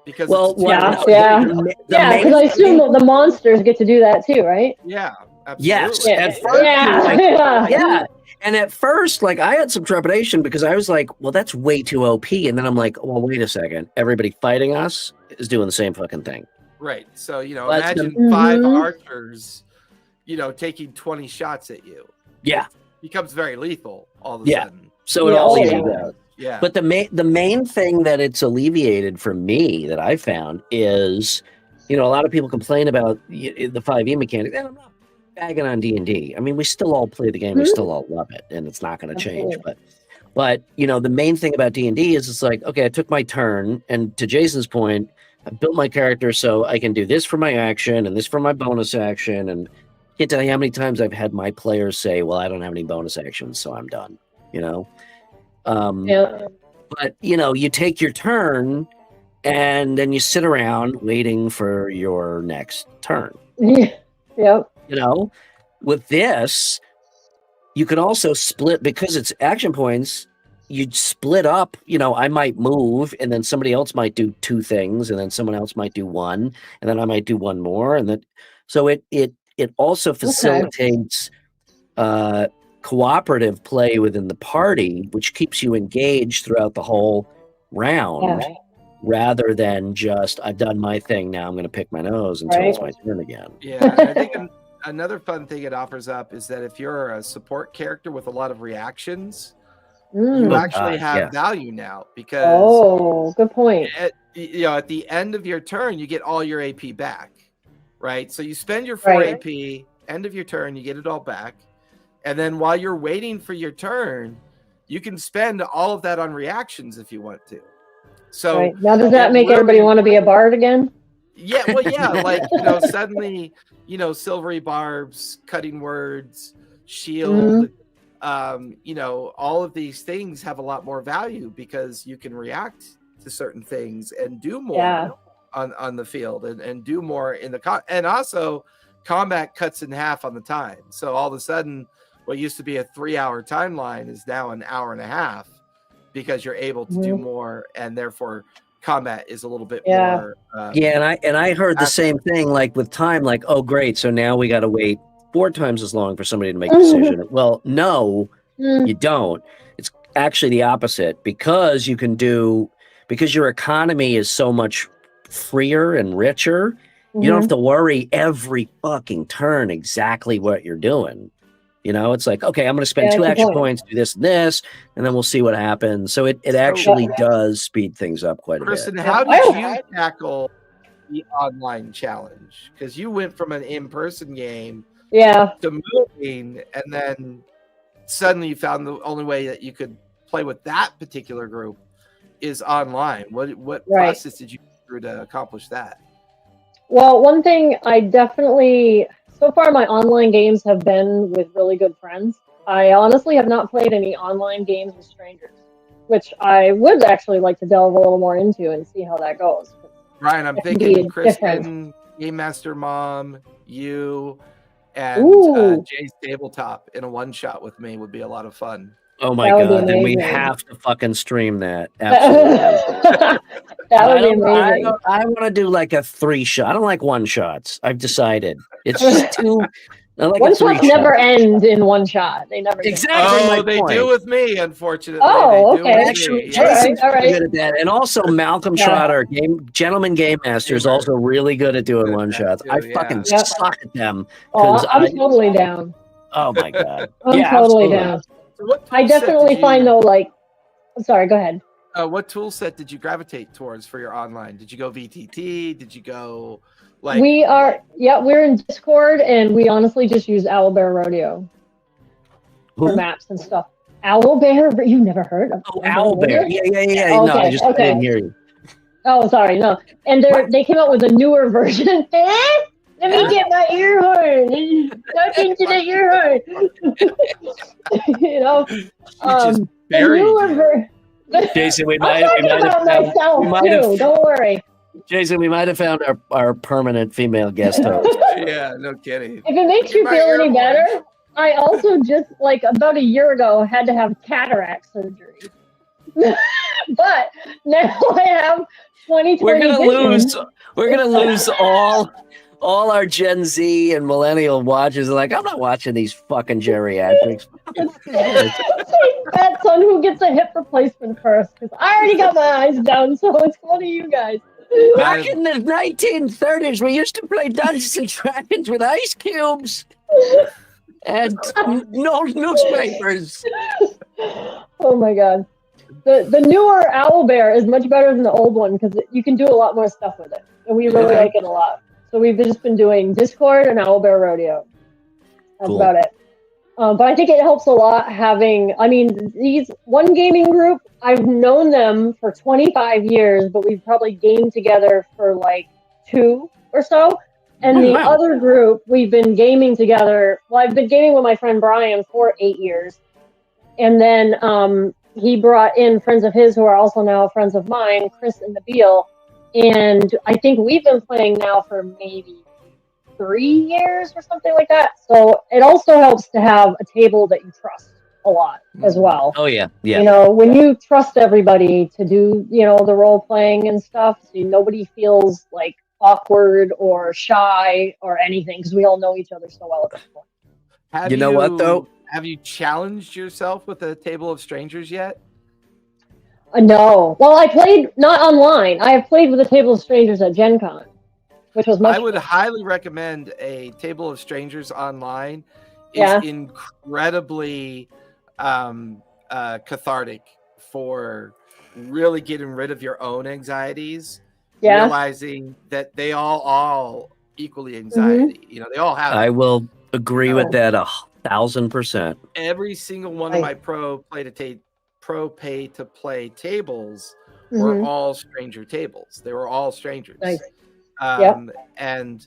Because because I assume the monsters get to do that too, right? Yeah, absolutely. Yes, at first, yeah. And at first, like I had some trepidation because I was like, "Well, that's way too OP." And then I'm like, "Well, wait a second. Everybody fighting us is doing the same fucking thing." Right. So imagine 5 archers, taking 20 shots at you. Yeah, it becomes very lethal all of a sudden. So it all evens out. Yeah. But the main thing that it's alleviated for me that I found is, a lot of people complain about the 5e mechanic. And I'm not bagging on D&D. I mean, we still all play the game. We still all love it, and it's not going to change. But the main thing about D&D is it's like, okay, I took my turn, and to Jason's point, I built my character so I can do this for my action and this for my bonus action. And I can't tell you how many times I've had my players say, well, I don't have any bonus actions, so I'm done, But, you take your turn and then you sit around waiting for your next turn. Yep. With this, you could also split because it's action points. You'd split up, I might move and then somebody else might do 2 things and then someone else might do 1 and then I might do 1 more. And then, so it also facilitates, cooperative play within the party, which keeps you engaged throughout the whole round rather than just I've done my thing, now I'm going to pick my nose until it's my turn again. Yeah, I think another fun thing it offers up is that if you're a support character with a lot of reactions, you actually have value now because good point. At the end of your turn you get all your AP back, right? So you spend your 4 AP, end of your turn you get it all back. And then while you're waiting for your turn, you can spend all of that on reactions if you want to. So now, does that make everybody want to be a bard again? Yeah, well, yeah, like suddenly, silvery barbs, cutting words, shield, all of these things have a lot more value because you can react to certain things and do more on the field and do more in and also combat cuts in half on the time. So all of a sudden, what used to be a 3-hour timeline is now an hour and a half because you're able to do more, and therefore combat is a little bit more. And I heard the same thing, like with time, like, oh great, so now we got to wait 4 times as long for somebody to make a decision. Well, no, you don't. It's actually the opposite because because your economy is so much freer and richer. You don't have to worry every fucking turn exactly what you're doing. It's like, okay, I'm going to spend 2 action points, do this and this, and then we'll see what happens. So it actually does speed things up quite a bit. Kristen, how did you tackle the online challenge? Because you went from an in-person game to moving, and then suddenly you found the only way that you could play with that particular group is online. What process did you go through to accomplish that? Well, one thing so far my online games have been with really good friends. I honestly have not played any online games with strangers, which I would actually like to delve a little more into and see how that goes. Ryan, I'm thinking Kristen, Game Master Mom, you, and Jay's Tabletop in a one-shot with me would be a lot of fun. Oh my god! Then we have to fucking stream that. Absolutely. That would be amazing. I want to do like a 3-shot. I don't like 1-shots. I've decided it's just too. Like 1-shots never end in 1 shot. They never exactly. Oh, they do with me, unfortunately. Oh, okay. Actually, Jason's pretty good at that, and also Malcolm Trotter, Gentleman Game Master, is also really good at doing 1-shots. I fucking suck at them. I'm totally down. Oh my god! I'm totally down. So I definitely find though, like, I'm sorry. Go ahead. What tool set did you gravitate towards for your online? Did you go VTT? Did you go like? We're in Discord, and we honestly just use Owlbear Rodeo for maps and stuff. Owlbear, you never heard of? Oh, Owlbear. Yeah. Okay, no, I didn't hear you. Oh, sorry, no. And they came out with a newer version. Let me get my ear horn. Talk into the ear horn. You know, the newer version. Jason, we might have found. Don't worry. Jason, we might have found our permanent female guest host. Yeah, no kidding. If it makes you feel any better, I also just like about a year ago had to have cataract surgery. But now I have 20/20 We're gonna lose all our Gen Z and millennial watchers. Are like, I'm not watching these fucking geriatrics. That's on who gets a hip replacement first, because I already got my eyes down, so it's one of you guys. Back in the 1930s, we used to play Dungeons and Dragons with ice cubes and no newspapers. Oh my god. The newer Owlbear is much better than the old one because you can do a lot more stuff with it, and we really like it a lot. So we've just been doing Discord and Owlbear Rodeo. That's about it. But I think it helps a lot having, these one gaming group, I've known them for 25 years, but we've probably gamed together for like 2 or so. And other group, we've been gaming together. Well, I've been gaming with my friend Brian for 8 years. And then he brought in friends of his who are also now friends of mine, Chris and Nabil. And I think we've been playing now for maybe 3 years or something like that. So it also helps to have a table that you trust a lot as well. Oh, yeah. You know, when you trust everybody to do, the role playing and stuff, so nobody feels like awkward or shy or anything because we all know each other so well at this point. What, though? Have you challenged yourself with a table of strangers yet? No. Well, I played not online. I have played with a table of strangers at Gen Con, which was much I would highly recommend a table of strangers online. It's incredibly cathartic for really getting rid of your own anxieties, realizing that they all equally anxiety. You know, they all have it. I will agree with that 1,000%. Every single one of my pro pay to play tables were all stranger tables. They were all strangers. Nice. And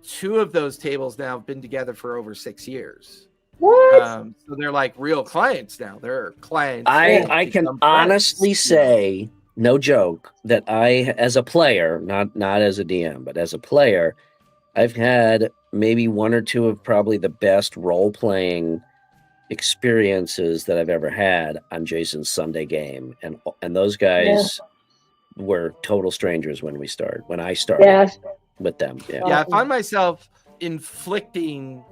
2 of those tables now have been together for over 6 years. What? So they're like real clients now. They're clients. I can honestly say, no joke, that I, as a player, not as a DM, but as a player, I've had maybe 1 or 2 of probably the best role-playing experiences that I've ever had on Jason's Sunday game, and those guys were total strangers when I started with them. I find myself inflicting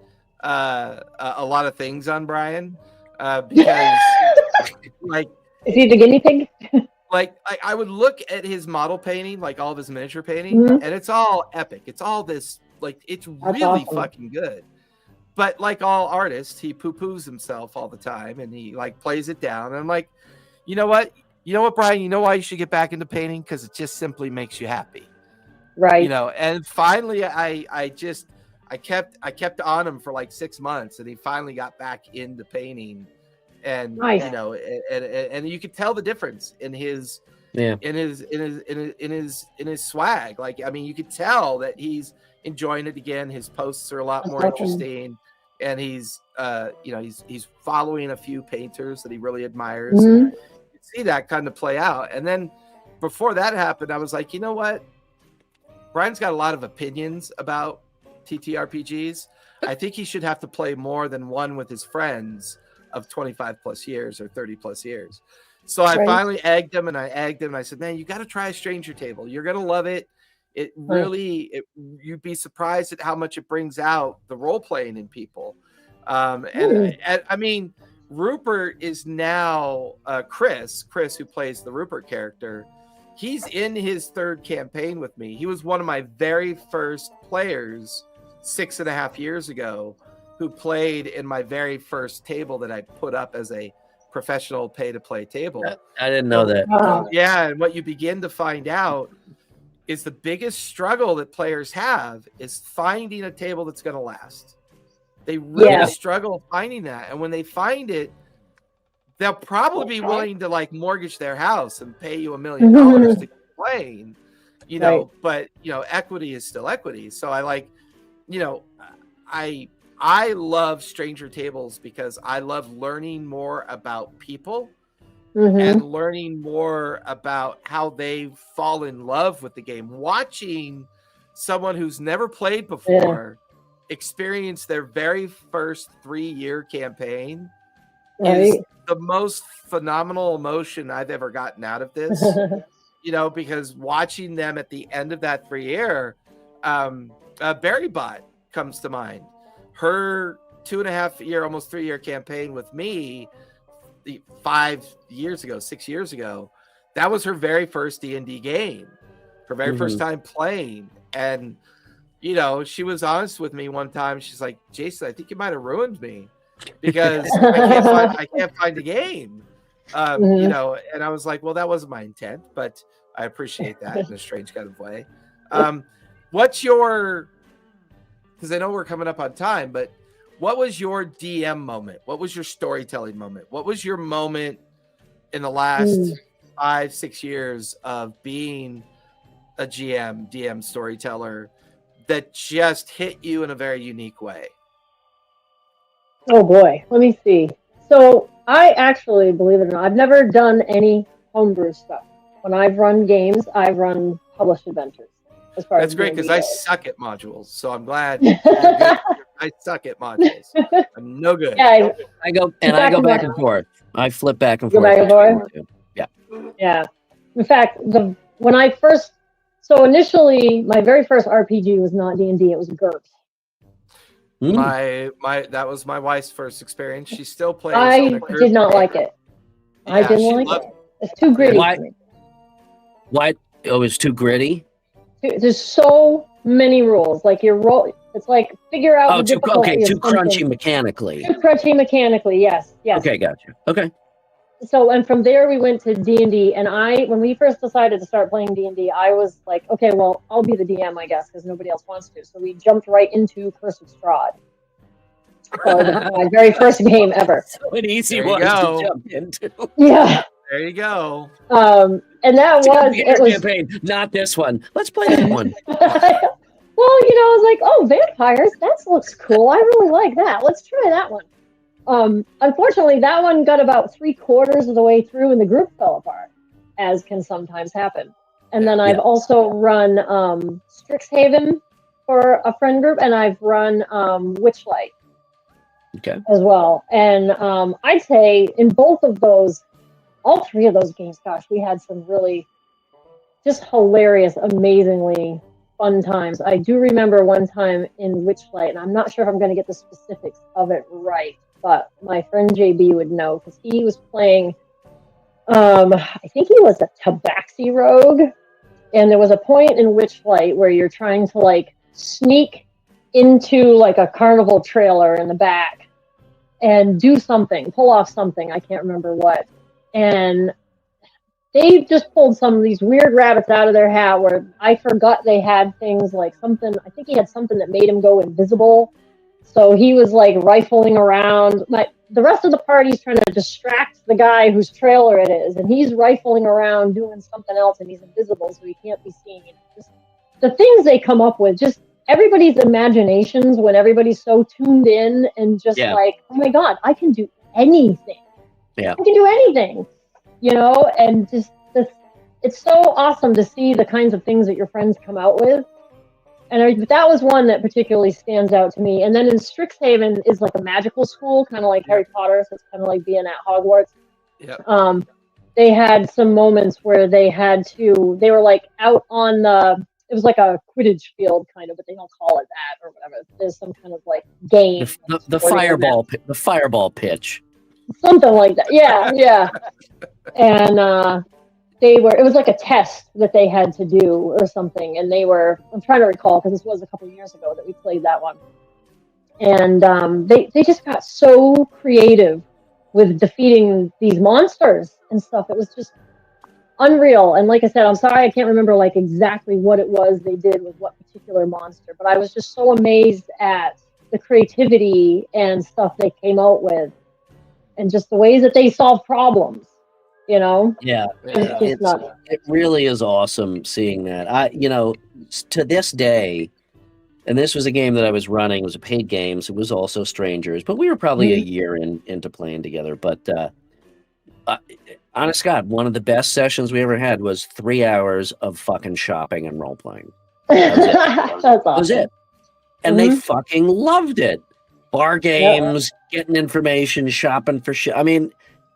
a lot of things on Brian because like, is he the guinea pig? like I would look at his model painting, like all of his miniature painting, and it's all epic. It's all this, like, it's really fucking good. But like all artists, he poo-poos himself all the time, and he like plays it down. And I'm like, you know what, Brian? You know why you should get back into painting? Because it just simply makes you happy, right? And finally, I kept on him for like 6 months, and he finally got back into painting. And and you could tell the difference in his swag. Like, I mean, you could tell that he's enjoying it again. His posts are a lot more interesting, and he's he's following a few painters that he really admires. You see that kind of play out. And then before that happened, I was like, you know what, Brian's got a lot of opinions about TTRPGs. I think he should have to play more than one with his friends of 25 plus years or 30 plus years. So I finally egged him, and I said, man, you got to try a stranger table. You're going to love it. It really, you'd be surprised at how much it brings out the role playing in people. And I mean, Rupert is now Chris, who plays the Rupert character. He's in his third campaign with me. He was one of my very first players 6.5 years ago, who played in my very first table that I put up as a professional pay-to-play table. I didn't know that. Yeah, and what you begin to find out is the biggest struggle that players have is finding a table that's going to last. They really struggle finding that, and when they find it, they'll probably be willing to like mortgage their house and pay you $1 million to keep playing, you know. But you know, equity is still equity. So I like, you know, I love stranger tables because I love learning more about people and learning more about how they fall in love with the game. Watching someone who's never played before experience their very first 3-year campaign is the most phenomenal emotion I've ever gotten out of this. You know, because watching them at the end of that 3-year, Berrybot comes to mind. Her 2.5-year, almost 3-year campaign with me 6 years ago, that was her very first D&D game, her very first time playing. And, you know, she was honest with me one time. She's like, Jason, I think you might have ruined me because I can't find a game. You know, and I was like, well, that wasn't my intent, but I appreciate that in a strange kind of way. What's your, because I know we're coming up on time, but what was your DM moment? What was your storytelling moment? What was your moment in the last 5-6 years of being a DM storyteller that just hit you in a very unique way? Oh boy, let me see. So I actually, believe it or not, I've never done any homebrew stuff. When I've run games, I've run published adventures. As far That's as great because I suck at modules, so I'm glad. I suck at modules. I'm no good. Yeah, I go back and forth. I flip back and Go forth. back and forth? Yeah. Yeah. In fact, initially my very first RPG was not D&D, it was GURPS. That was my wife's first experience. She still plays. I did not like it. I didn't like it. It's too gritty for me. What? It was too gritty? There's so many rules. Like your roll, it's like figure out. Oh, too crunchy mechanically. Too crunchy mechanically. Yes. Okay, gotcha. Okay. So, and from there we went to D&D, and when we first decided to start playing D&D, I was like, okay, well, I'll be the DM, I guess, because nobody else wants to. So we jumped right into Curse of Strahd. So my very first game ever. So an easy one to jump into. Yeah. There you go. And that was campaign, not this one. Let's play that one. Well, you know, I was like, oh, vampires, that looks cool. I really like that. Let's try that one. Unfortunately, that one got about 3/4 of the way through and the group fell apart, as can sometimes happen. And then I've also run Strixhaven for a friend group, and I've run Witchlight as well. And I'd say in both of those, all 3 of those games, gosh, we had some really just hilarious, amazingly fun times. I do remember one time in Witchlight, and I'm not sure if I'm going to get the specifics of it right, but my friend JB would know because he was playing, I think he was a Tabaxi rogue, and there was a point in Witchlight where you're trying to like sneak into like a carnival trailer in the back and do something, pull off something, I can't remember what. And they just pulled some of these weird rabbits out of their hat where I forgot they had things like something, I think he had something that made him go invisible. So he was like rifling around. The rest of the party's trying to distract the guy whose trailer it is. And he's rifling around doing something else and he's invisible so he can't be seen. Just the things they come up with, just everybody's imaginations when everybody's so tuned in and just like, oh my God, I can do anything. Yeah. I can do anything, you know, and just it's so awesome to see the kinds of things that your friends come out with. that was one that particularly stands out to me. And then in Strixhaven is like a magical school, kind of like Harry Potter, so it's kind of like being at Hogwarts. Yeah. They had some moments where they were like out on it was like a Quidditch field kind of, but they don't call it that or whatever. There's some kind of like game. The fireball pitch. Something like that. Yeah. And it was like a test that they had to do or something. And I'm trying to recall because this was a couple of years ago that we played that one. And they just got so creative with defeating these monsters and stuff. It was just unreal. And like I said, I'm sorry I can't remember like exactly what it was they did with what particular monster, but I was just so amazed at the creativity and stuff they came out with and just the ways that they solve problems. Yeah, it really is awesome seeing that. To this day, and this was a game that I was running. It was a paid game, so it was also Strangers, but we were probably a year into playing together. But honest to God, one of the best sessions we ever had was 3 hours of fucking shopping and role playing. That was awesome. That was it, and they fucking loved it. Bar games, getting information, shopping for shit. I mean.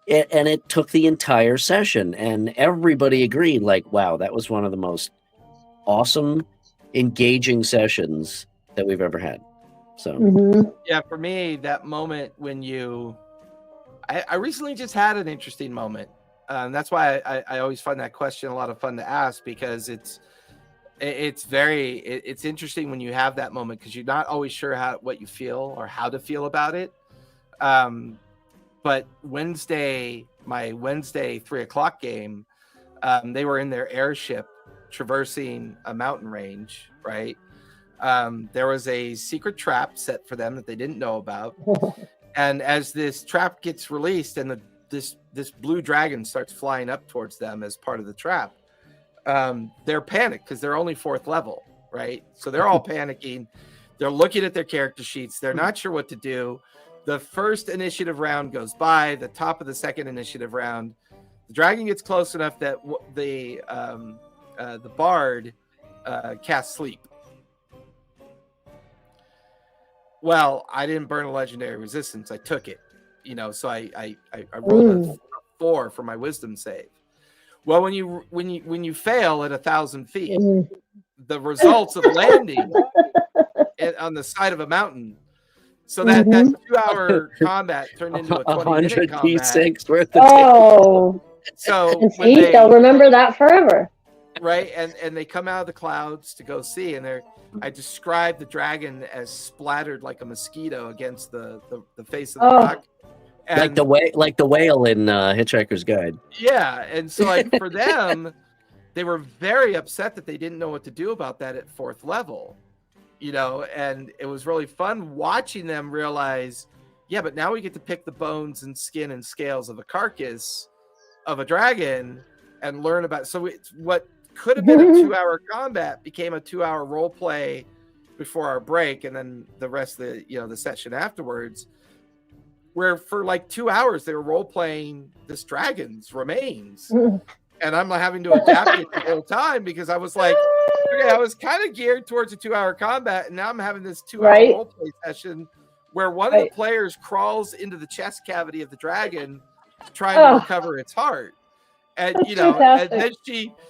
It took the entire session, and everybody agreed, like, wow, that was one of the most awesome, engaging sessions that we've ever had. So, yeah, for me, that moment when I recently just had an interesting moment. That's why I always find that question a lot of fun to ask, because it's interesting when you have that moment, because you're not always sure what you feel or how to feel about it. But my Wednesday 3:00 game, they were in their airship traversing a mountain range, right? There was a secret trap set for them that they didn't know about. And as this trap gets released and this blue dragon starts flying up towards them as part of the trap, they're panicked because they're only 4th level, right? So they're all panicking. They're looking at their character sheets. They're not sure what to do. The first initiative round goes by. The top of the second initiative round, the dragon gets close enough that the bard casts sleep. Well, I didn't burn a legendary resistance. I took it, So I rolled a 4 for my wisdom save. Well, when you fail at 1,000 feet, the results of landing on the side of a mountain. So that 2-hour combat turned into a 20-minute combat. D6 worth of So and see, they'll remember that forever. Right, and they come out of the clouds to go see, and I described the dragon as splattered like a mosquito against the face of the rock. And, like the whale in Hitchhiker's Guide. Yeah, and so like for them, they were very upset that they didn't know what to do about that at 4th level. And it was really fun watching them realize, yeah, but now we get to pick the bones and skin and scales of a carcass of a dragon and learn about. So it's what could have been a 2-hour combat became a 2-hour role play before our break, and then the rest of the session afterwards, where for like 2 hours they were role playing this dragon's remains. And I'm having to adapt it the whole time because I was like, okay, I was kind of geared towards a 2-hour combat, and now I'm having this 2-hour roleplay session where one of the players crawls into the chest cavity of the dragon trying to recover its heart. And and then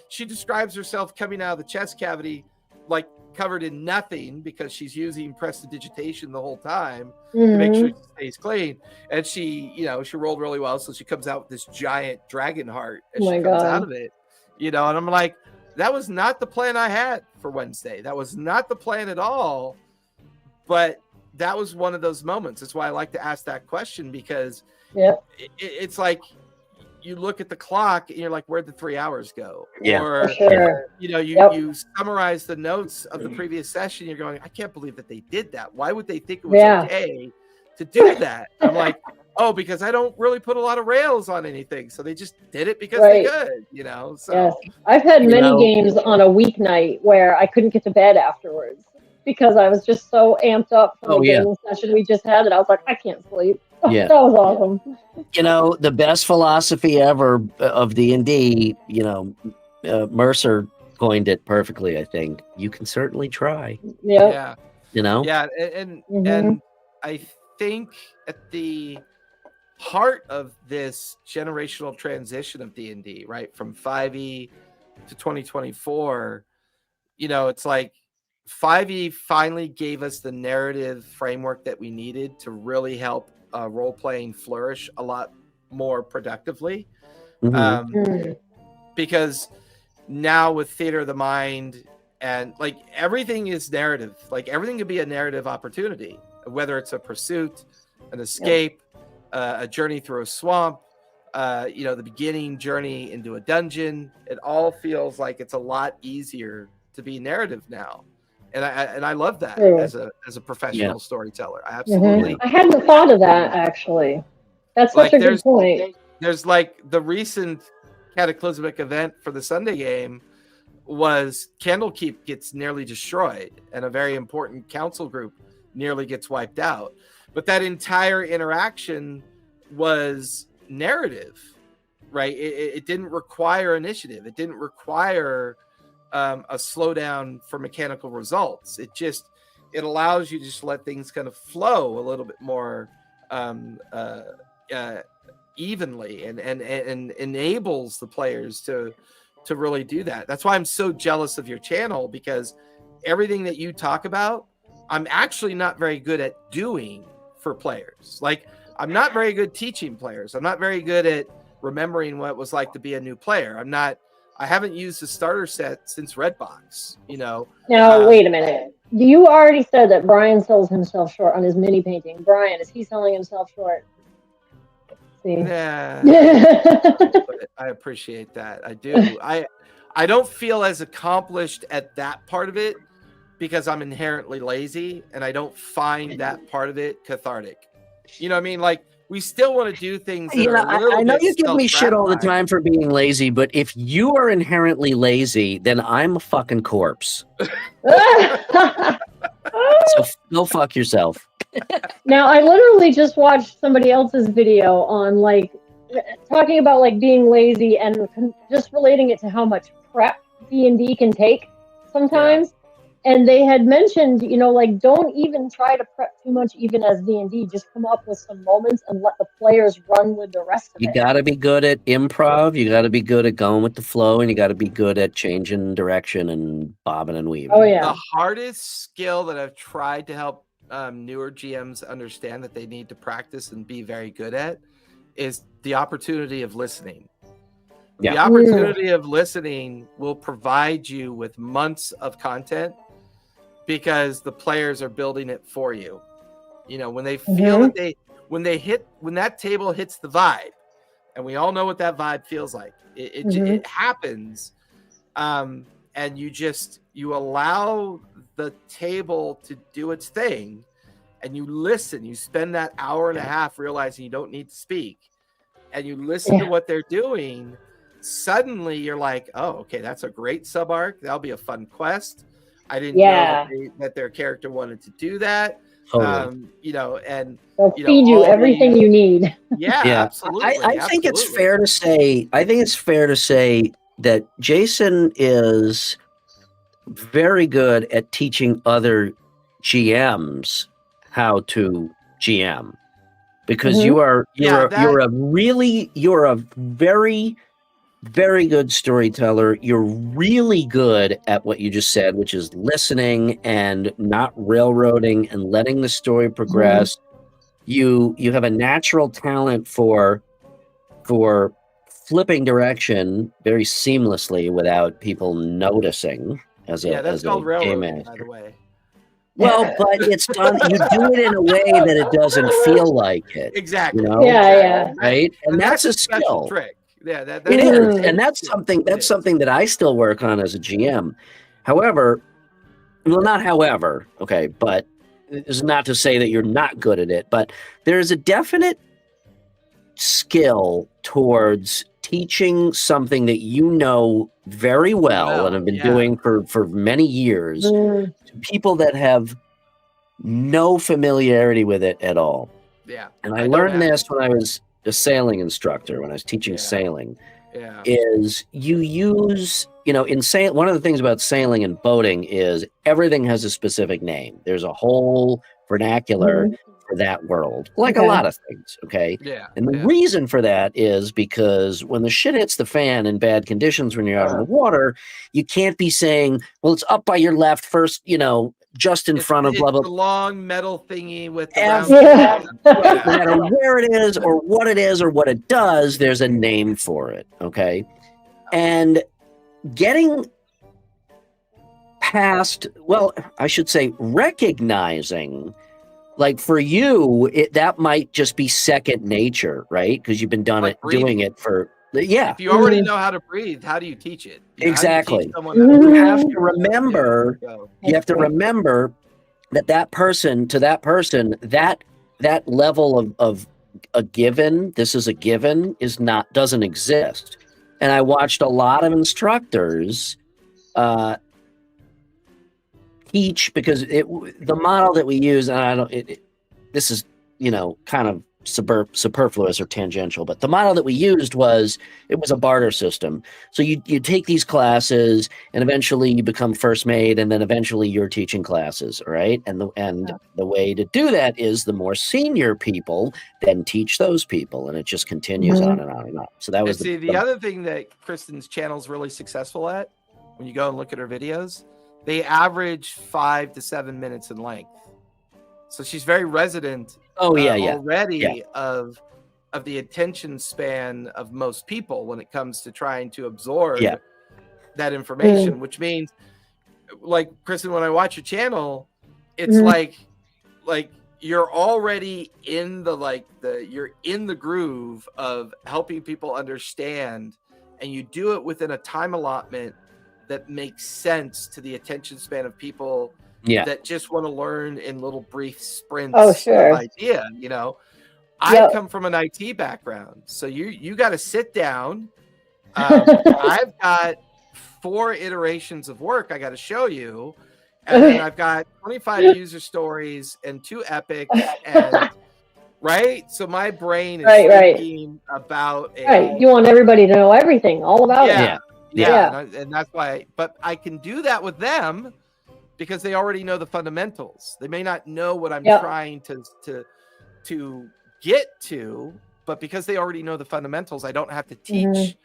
she describes herself coming out of the chest cavity like covered in nothing because she's using prestidigitation the whole time to make sure she stays clean. And she rolled really well, so she comes out with this giant dragon heart as she comes out of it. And I'm like, that was not the plan I had for Wednesday. That was not the plan at all. But that was one of those moments. That's why I like to ask that question, because it's like you look at the clock and you're like, where'd the 3 hours go? Yeah, or sure. You summarize the notes of the previous session. You're going, I can't believe that they did that. Why would they think it was okay to do that? I'm like, oh, because I don't really put a lot of rails on anything, so they just did it because they could, So I've had many games on a weeknight where I couldn't get to bed afterwards because I was just so amped up from the gaming session we just had that I was like, I can't sleep. Yeah, that was awesome. The best philosophy ever of D&D. Mercer coined it perfectly. I think you can certainly try. Yeah. You know. Yeah, and I think at the heart of this generational transition of D&D, right, from 5e to 2024, it's like 5e finally gave us the narrative framework that we needed to really help role-playing flourish a lot more productively. Because now with Theater of the Mind and like everything is narrative, like everything could be a narrative opportunity, whether it's a pursuit, an escape, a journey through a swamp, the beginning journey into a dungeon. It all feels like it's a lot easier to be narrative now, and I love that as a professional storyteller. I absolutely. I hadn't thought of that actually. That's such a good point. There's like the recent cataclysmic event for the Sunday game was Candlekeep gets nearly destroyed, and a very important council group nearly gets wiped out. But that entire interaction was narrative, right? It didn't require initiative. It didn't require a slowdown for mechanical results. It allows you to just let things kind of flow a little bit more evenly, and enables the players to really do that. That's why I'm so jealous of your channel, because everything that you talk about, I'm actually not very good at doing for players. Like, I'm not very good teaching players. I'm not very good at remembering what it was like to be a new player. I haven't used the starter set since Redbox, Now, wait a minute. You already said that Brian sells himself short on his mini painting. Brian, is he selling himself short? See? Yeah. I appreciate that. I do. I don't feel as accomplished at that part of it because I'm inherently lazy, and I don't find that part of it cathartic. You know what I mean? Like, we still want to do things that are a little I know bit you give me shit all the time for being lazy, but if you are inherently lazy, then I'm a fucking corpse. So go fuck yourself. Now, I literally just watched somebody else's video on like talking about like being lazy and just relating it to how much prep D&D can take sometimes. And they had mentioned, like, don't even try to prep too much, even as D&D. Just come up with some moments and let the players run with the rest of it. You got to be good at improv. You got to be good at going with the flow, and you got to be good at changing direction and bobbing and weaving. Oh, yeah. The hardest skill that I've tried to help newer GMs understand that they need to practice and be very good at is the opportunity of listening. Yeah. The opportunity of listening will provide you with months of content, because the players are building it for you. When they feel that when that table hits the vibe, and we all know what that vibe feels like, it happens. And you allow the table to do its thing, and you listen. You spend that hour and a half realizing you don't need to speak, and you listen to what they're doing. Suddenly you're like, oh, okay, that's a great sub arc. That'll be a fun quest. I didn't know that their character wanted to do that. Totally. And they'll feed you everything you need. Yeah, absolutely. I think it's fair to say. I think it's fair to say that Jason is very good at teaching other GMs how to GM, because you're a very, very good storyteller. You're really good at what you just said, which is listening and not railroading and letting the story progress. You have a natural talent for flipping direction very seamlessly without people noticing. That's called railroading, by the way. Well, but it's done. You do it in a way that it doesn't feel like it. Exactly. Yeah. Right, and that's a skill. Trick. Yeah, it is, and that's something that I still work on as a GM. However, okay, but it's not to say that you're not good at it, but there's a definite skill towards teaching something that you know very well and have been doing for many years to people that have no familiarity with it at all. Yeah. And I learned this when I was a sailing instructor, when I was teaching sailing. is you use, in one of the things about sailing and boating is everything has a specific name. There's a whole vernacular for that world, like a lot of things. Okay. Yeah. And the reason for that is because when the shit hits the fan in bad conditions, when you're out on the water, you can't be saying, well, it's up by your left first, just in front of blah, blah. The long metal thingy with the round. No matter where it is or what it does, there's a name for it. Okay. And getting past, well, I should say recognizing, like for you, that might just be second nature, right? Because you've been doing it for, If you already know how to breathe, how do you teach it? Exactly. You have to remember. You have to remember that person, that level of a given. This is a given doesn't exist. And I watched a lot of instructors teach, because the model that we use, and this is kind of superfluous or tangential, but the model that we used was a barter system. So you take these classes, and eventually you become first mate, and then eventually you're teaching classes, right? And the way to do that is the more senior people then teach those people, and it just continues on and on and on. So that was the other thing that Kristen's channel is really successful at. When you go and look at her videos, they average 5 to 7 minutes in length. So she's very resident already of the attention span of most people when it comes to trying to absorb that information, which means, like, Kristen, when I watch your channel, it's like you're already in you're in the groove of helping people understand, and you do it within a time allotment that makes sense to the attention span of people that just want to learn in little brief sprints of idea. I come from an IT background, so you got to sit down. I've got 4 iterations of work I got to show you, and then I've got 25 user stories and 2 epics, and so my brain is thinking about you want everybody to know everything all about it. And that's why. But I can do that with them because they already know the fundamentals. They may not know what I'm trying to get to, but because they already know the fundamentals, I don't have to teach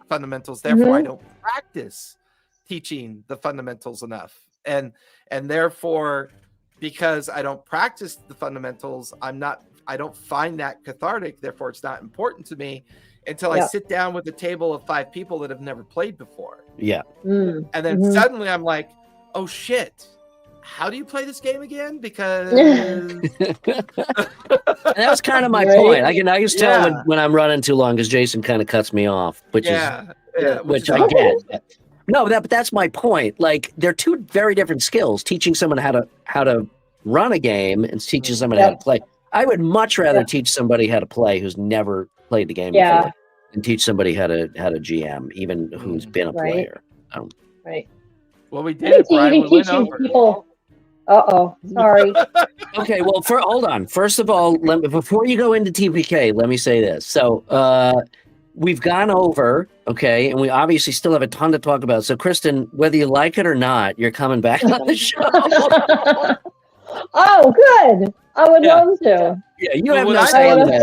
fundamentals. Therefore, I don't practice teaching the fundamentals enough. And therefore, because I don't practice the fundamentals, I don't find that cathartic. Therefore, it's not important to me until I sit down with a table of 5 people that have never played before. And then suddenly I'm like, oh shit, how do you play this game again? Because and that was kind of my point. I can tell when I'm running too long, because Jason kind of cuts me off, which I get. No, but that's my point. Like, they're 2 very different skills. Teaching someone how to run a game and teaching someone how to play. I would much rather teach somebody how to play who's never played the game before, and teach somebody how to GM, even who's been a player. Well, we did it, Brian. We went over. People. Sorry. Okay, well, hold on. First of all, before you go into TPK, let me say this. So we've gone over, and we obviously still have a ton to talk about. So, Kristen, whether you like it or not, you're coming back on the show. Oh, good. I would love to. Yeah, you have no say in that.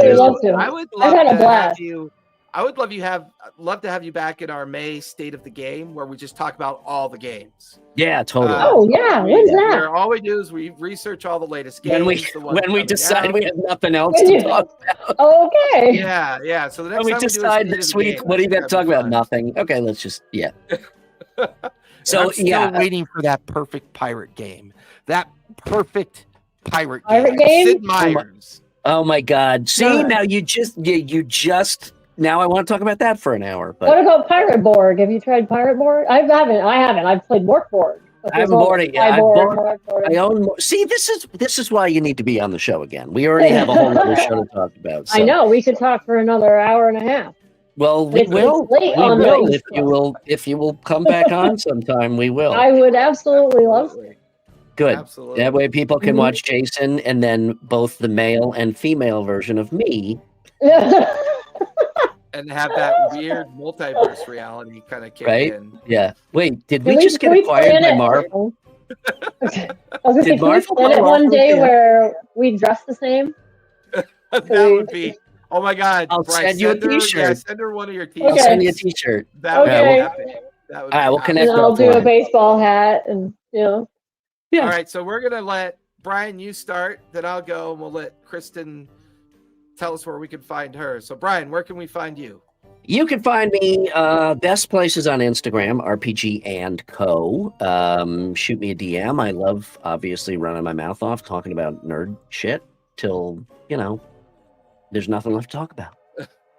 I would love to have you. I would love to have you back in our May State of the Game, where we just talk about all the games. Yeah, totally. When's that? All we do is we research all the latest games. When we decide we have nothing else to talk about. Okay. Yeah. So the next when we decide this week, what do you got to talk about? Nothing. Okay, let's just So I'm still waiting for that perfect pirate game. That perfect pirate game. Sid Meier's. Oh my God! See, now you just now I want to talk about that for an hour. But what about Pirate Board? Have you tried Pirate Board? I haven't. I've played Mork Board. I haven't bought it yet. I own. See, this is why you need to be on the show again. We already have a whole other show to talk about. So. I know. We could talk for another hour and a half. Well, we will. If you will come back on sometime, we will. I would absolutely love to. Good. Absolutely. That way people can watch Jason and then both the male and female version of me. and have that weird multiverse reality kind of kick in. Yeah. Wait, did we just get acquired by Marv? I was gonna say, can we plan it one day where we dress the same? That would be. Oh my God! I'll send you a T-shirt. Yeah, send her one of your T-shirts. I'll send you a T-shirt. That would be epic. All right, we'll connect. And I'll do a baseball hat, and Yeah. All right, so we're gonna let Brian, you start, then I'll go, and we'll let Kisten tell us where we can find her. So, Brian, where can we find you? You can find me best places on Instagram, RPG and Co. Shoot me a DM. I love obviously running my mouth off talking about nerd shit till there's nothing left to talk about.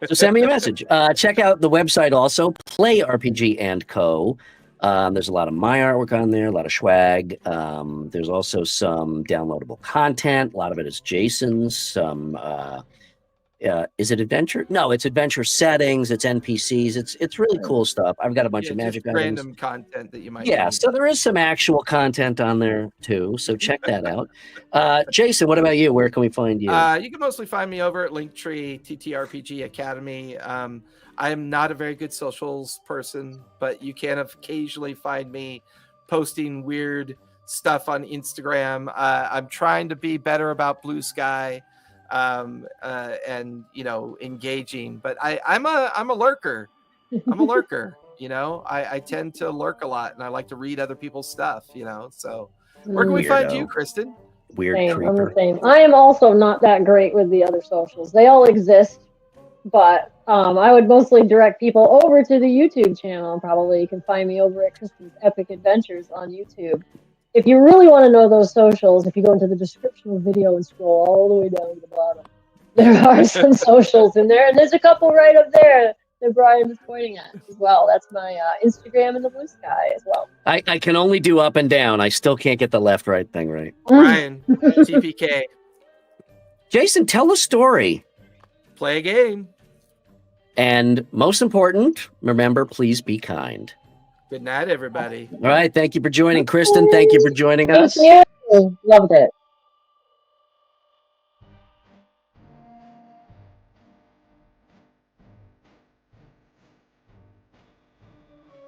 So send me a message. Check out the website also, Play RPG and Co. There's a lot of my artwork on there, a lot of swag. There's also some downloadable content. A lot of it is Jason's. Some is it adventure? No, it's adventure settings. It's NPCs. It's really cool stuff. I've got a bunch of magic items. Random content that you might. Yeah, so there is some actual content on there too. So check that out. Jason, what about you? Where can we find you? You can mostly find me over at Linktree TTRPG Academy. I am not a very good socials person, but you can occasionally find me posting weird stuff on Instagram. I'm trying to be better about Blue Sky. And engaging, but I'm a lurker. I'm a lurker. I tend to lurk a lot, and I like to read other people's stuff. So where can we find you, Kisten? Weird creeper. I'm the same. I am also not that great with the other socials. They all exist, but I would mostly direct people over to the YouTube channel. Probably you can find me over at Kisten's Epic Adventures on YouTube. If you really want to know those socials, if you go into the description of the video and scroll all the way down to the bottom, there are some socials in there, and there's a couple right up there that Brian is pointing at as well. That's my Instagram and the Blue Sky as well. I can only do up and down. I still can't get the left-right thing right. Brian, TPK. Jason, tell a story. Play a game. And most important, remember, please be kind. Good night, everybody. All right. Thank you for joining, Kisten. Thank you for joining us. Thank you. Loved it.